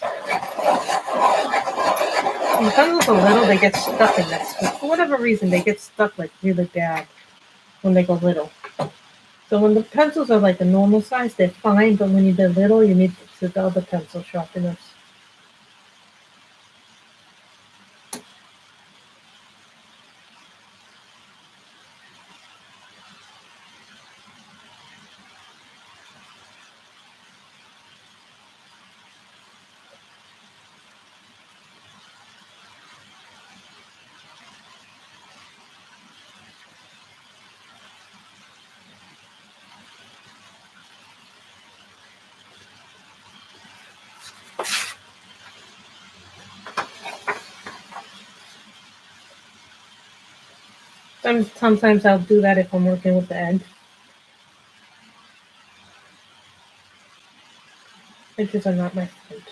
When the pencils are little, they get stuck in this. But for whatever reason, they get stuck like really bad when they go little. So when the pencils are like the normal size, they're fine. But when they're little, you need the other pencil sharpeners. Sometimes I'll do that if I'm working with the end. Edges are not my friend.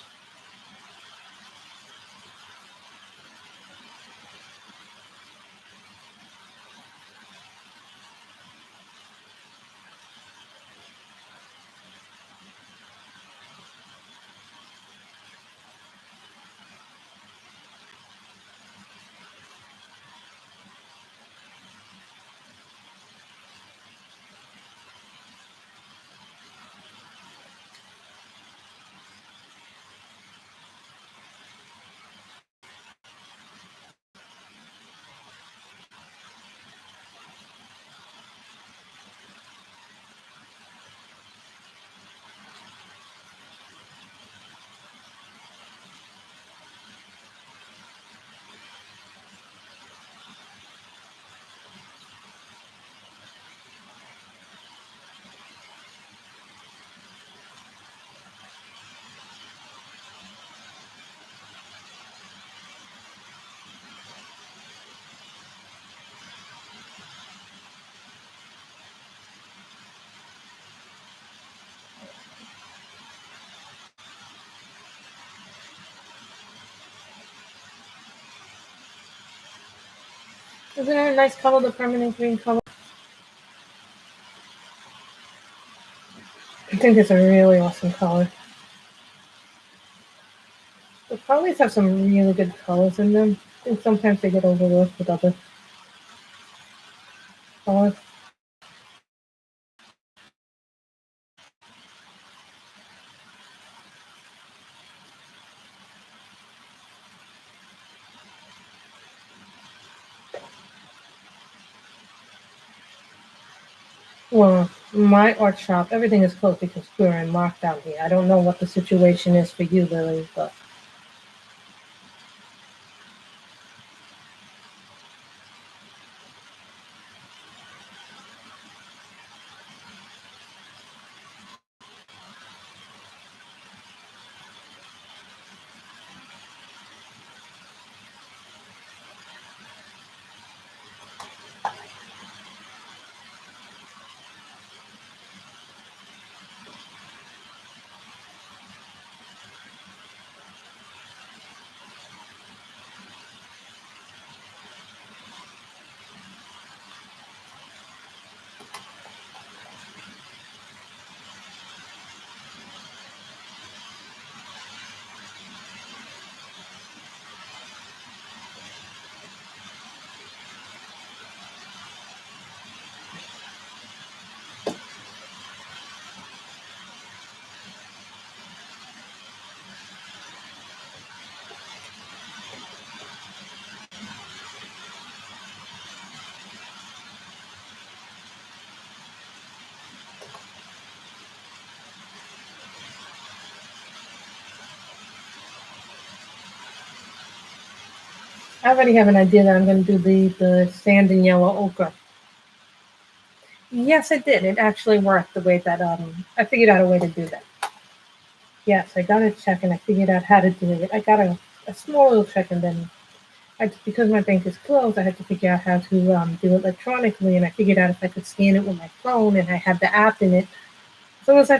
Isn't it a nice color, the permanent green color? I think it's a really awesome color. The colors have some really good colors in them. I think sometimes they get overlooked with other colors. Well, my art shop, everything is closed because we're in lockdown here. I don't know what the situation is for you, Lily, but I already have an idea that I'm going to do the sand and yellow ochre. Yes, it did. It actually worked the way that I figured out a way to do that. Yes, I got a check and I figured out how to do it. I got a small little check and then because my bank is closed, I had to figure out how to do it electronically, and I figured out if I could scan it with my phone, and I had the app in it. As long as I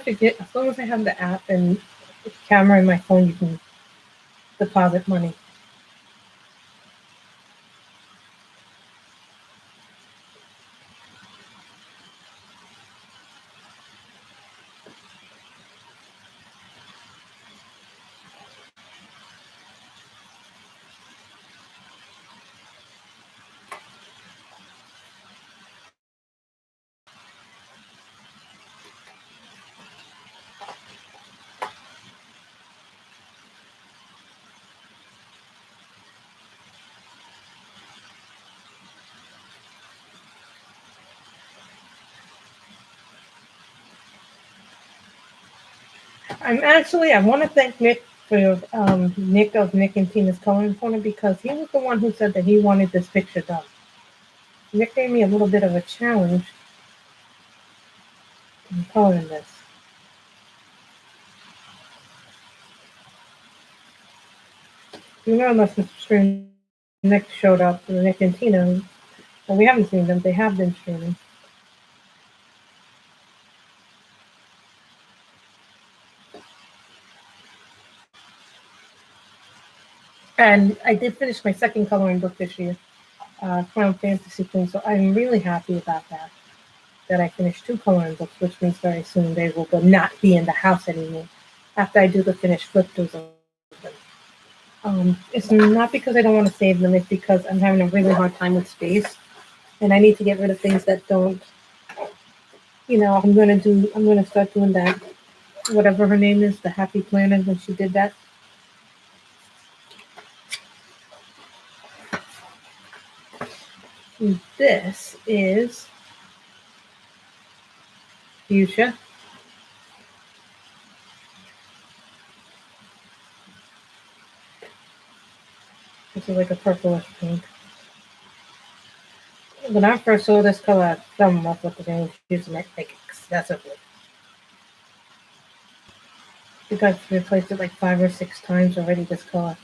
have the app and the camera in my phone, you can deposit money. I want to thank Nick for Nick of Nick and Tina's Coloring Corner because he was the one who said that he wanted this picture done. Nick gave me a little bit of a challenge in coloring this. You know, unless Mr. Stream Nick showed up for Nick and Tina, well, we haven't seen them. They have been streaming. And I did finish my second coloring book this year, Final Fantasy Queen, so I'm really happy about that. That I finished 2 coloring books, which means very soon they will not be in the house anymore after I do the finished flip throughs of them. It's not because I don't want to save them, it's because I'm having a really hard time with space. And I need to get rid of things that don't, I'm gonna start doing that, whatever her name is, the Happy Planner, when she did that. And this is fuchsia. This is like a purplish pink. When I first saw this color, I fell in love with it and was using it like excessively. I think I've replaced it like 5 or 6 times already, this color.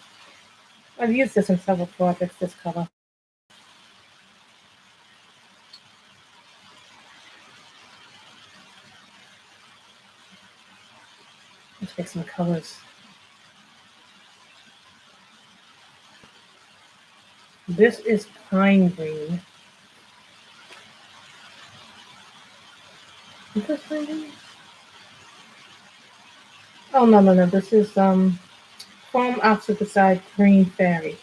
I've used this in several projects, this color. Let's make some colors. This is pine green. Is this pine green? Oh, no. This is foam oxide green fairy.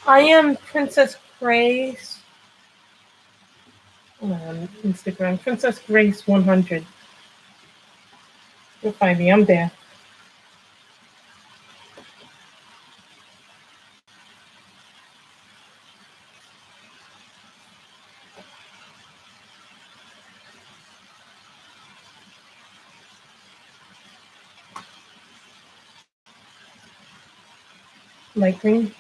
I am Princess Grace. Instagram. Princess Grace 100. You'll find me. I'm there. Light green.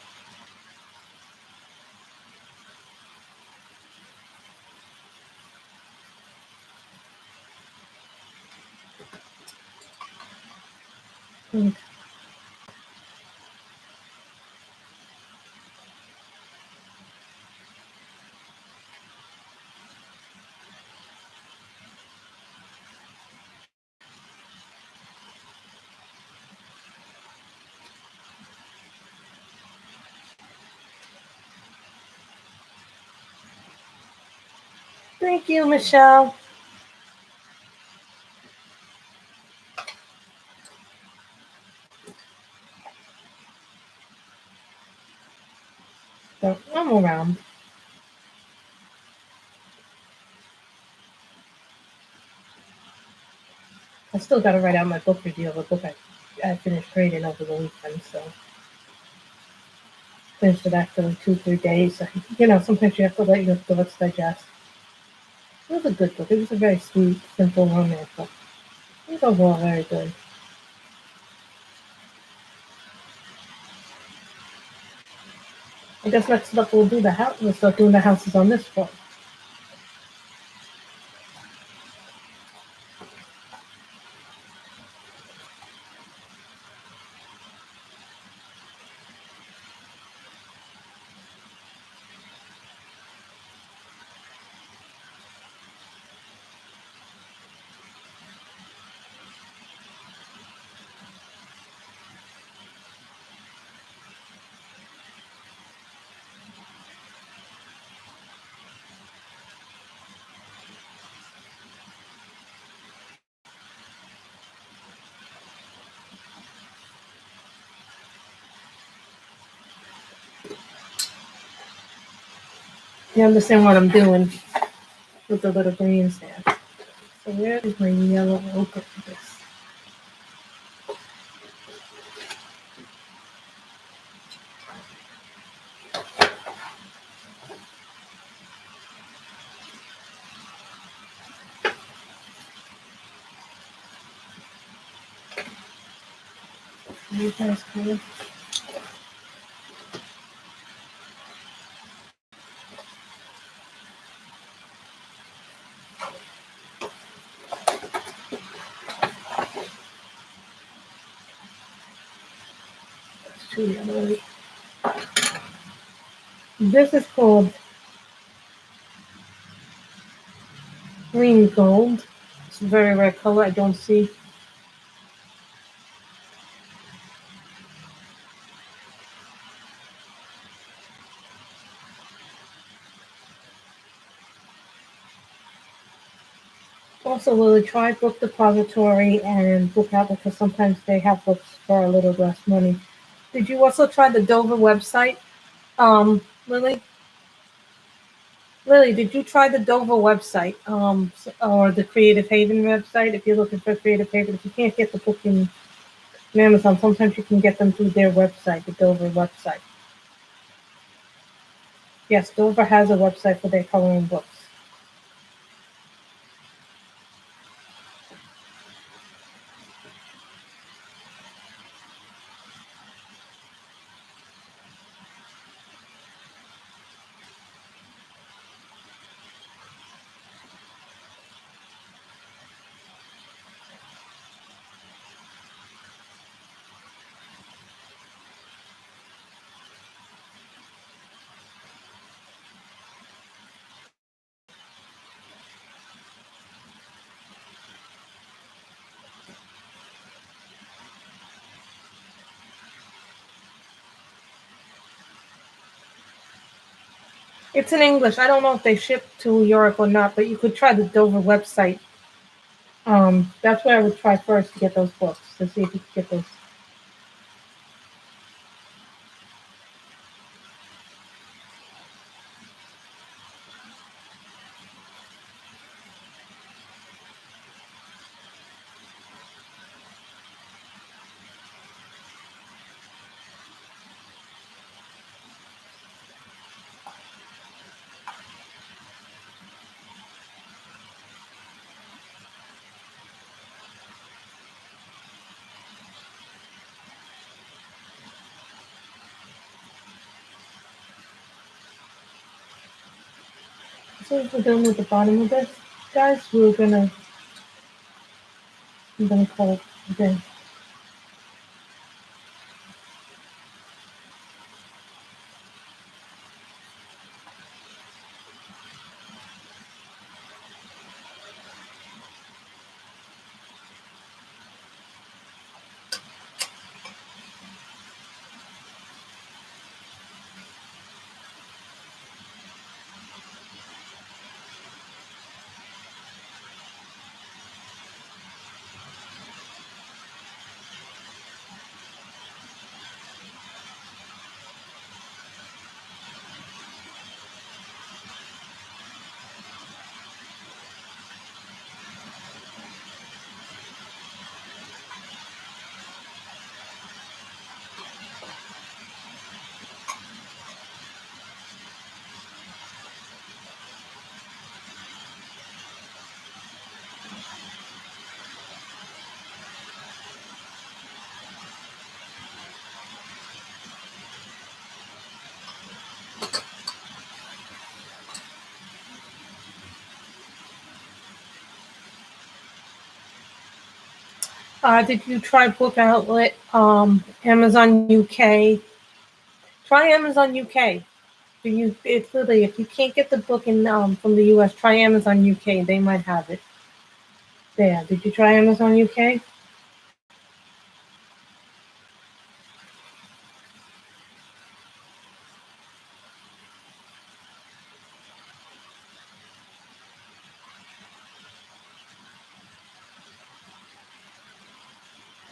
Pink. Thank you, Michelle. So I'm around. I still got to write out my book review of a book I finished reading over the weekend. So finished it after like 2-3 days. Sometimes you have to let your thoughts digest. It was a good book. It was a very sweet, simple romance book. It was overall very good. I guess next up we'll do the house. We'll start doing the houses on this book. You understand what I'm doing with the little greens there. So where is my yellow ochre for this? You guys color. That's too yellowy. This is called green gold. It's a very rare color. I don't see. Also, Lily, try Book Depository and Book Out because sometimes they have books for a little less money. Did you also try the Dover website, Lily? Lily, did you try the Dover website, or the Creative Haven website? If you're looking for Creative Haven, if you can't get the book in Amazon, sometimes you can get them through their website, the Dover website. Yes, Dover has a website for their coloring books. It's in English. I don't know if they ship to Europe or not, but you could try the Dover website. That's where I would try first to get those books, to see if you could get those. So we're done with the bottom of this, guys. I'm gonna call it a day. Did you try Book Outlet, Amazon UK? Try Amazon UK. It's literally, if you can't get the book in from the US, try Amazon UK. They might have it there. Did you try Amazon UK?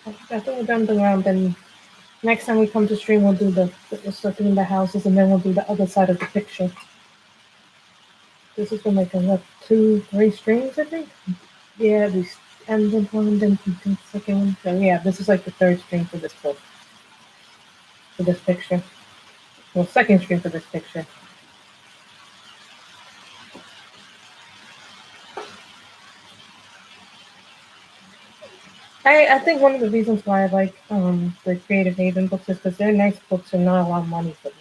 I think we're done the round. Then next time we come to stream, we'll do we'll start doing the houses, and then we'll do the other side of the picture. This is gonna make like 2-3 streams, I think. Yeah, these ended one, then the second one. So yeah, this is like the third stream for this book, for this picture. Well, second stream for this picture. I think one of the reasons why I like the Creative Haven books is because they're nice books and not a lot of money for them.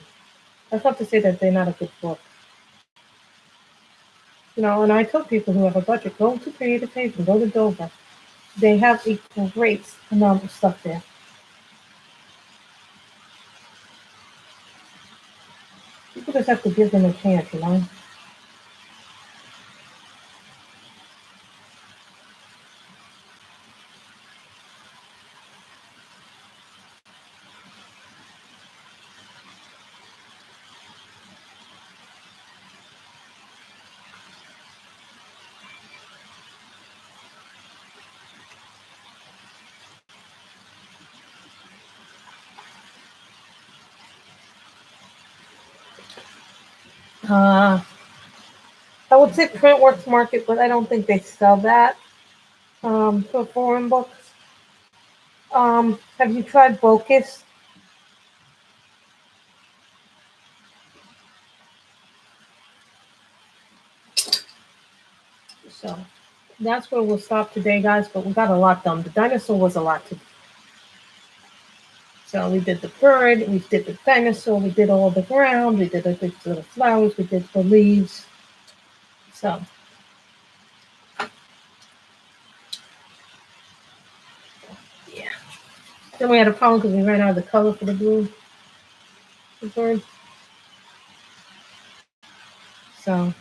That's not to say that they're not a good book. You know, and I tell people who have a budget, go to Creative Haven, go to Dover. They have a great amount of stuff there. People just have to give them a chance, you know. I would say Printworks Market, but I don't think they sell that for foreign books. Have you tried Bocus? So that's where we'll stop today, guys. But we got a lot done. The dinosaur was a lot to do. So we did the bird, we did the dinosaur, we did all the ground, we did the flowers, we did the leaves. So yeah. Then we had a problem because we ran out of the color for the blue. The bird. So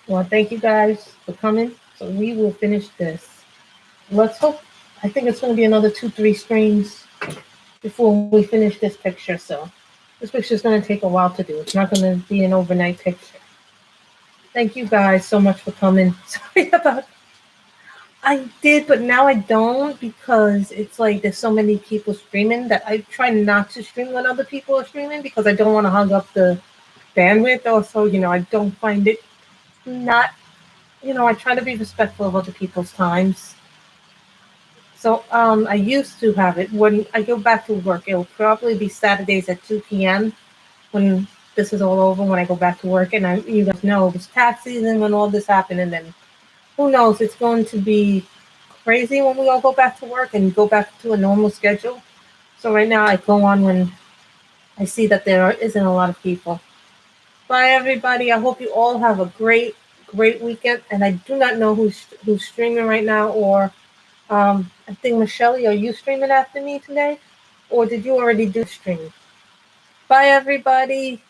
well, thank you guys for coming. So we will finish this. Let's hope. I think it's going to be another 2-3 streams before we finish this picture. So this picture is going to take a while to do. It's not going to be an overnight picture. Thank you guys so much for coming. Sorry about. I did, but now I don't because it's like there's so many people streaming that I try not to stream when other people are streaming because I don't want to hog up the bandwidth. Also, you know, I don't find it not, you know, I try to be respectful of other people's times. So I used to have it when I go back to work. It'll probably be Saturdays at 2 p.m. when this is all over. When I go back to work, and you guys know it was tax season when all this happened, and then who knows? It's going to be crazy when we all go back to work and go back to a normal schedule. So right now I go on when I see that there isn't a lot of people. Bye, everybody. I hope you all have a great, great weekend. And I do not know who's streaming right now, or I think Michelle, are you streaming after me today, or did you already do streaming? Bye, everybody.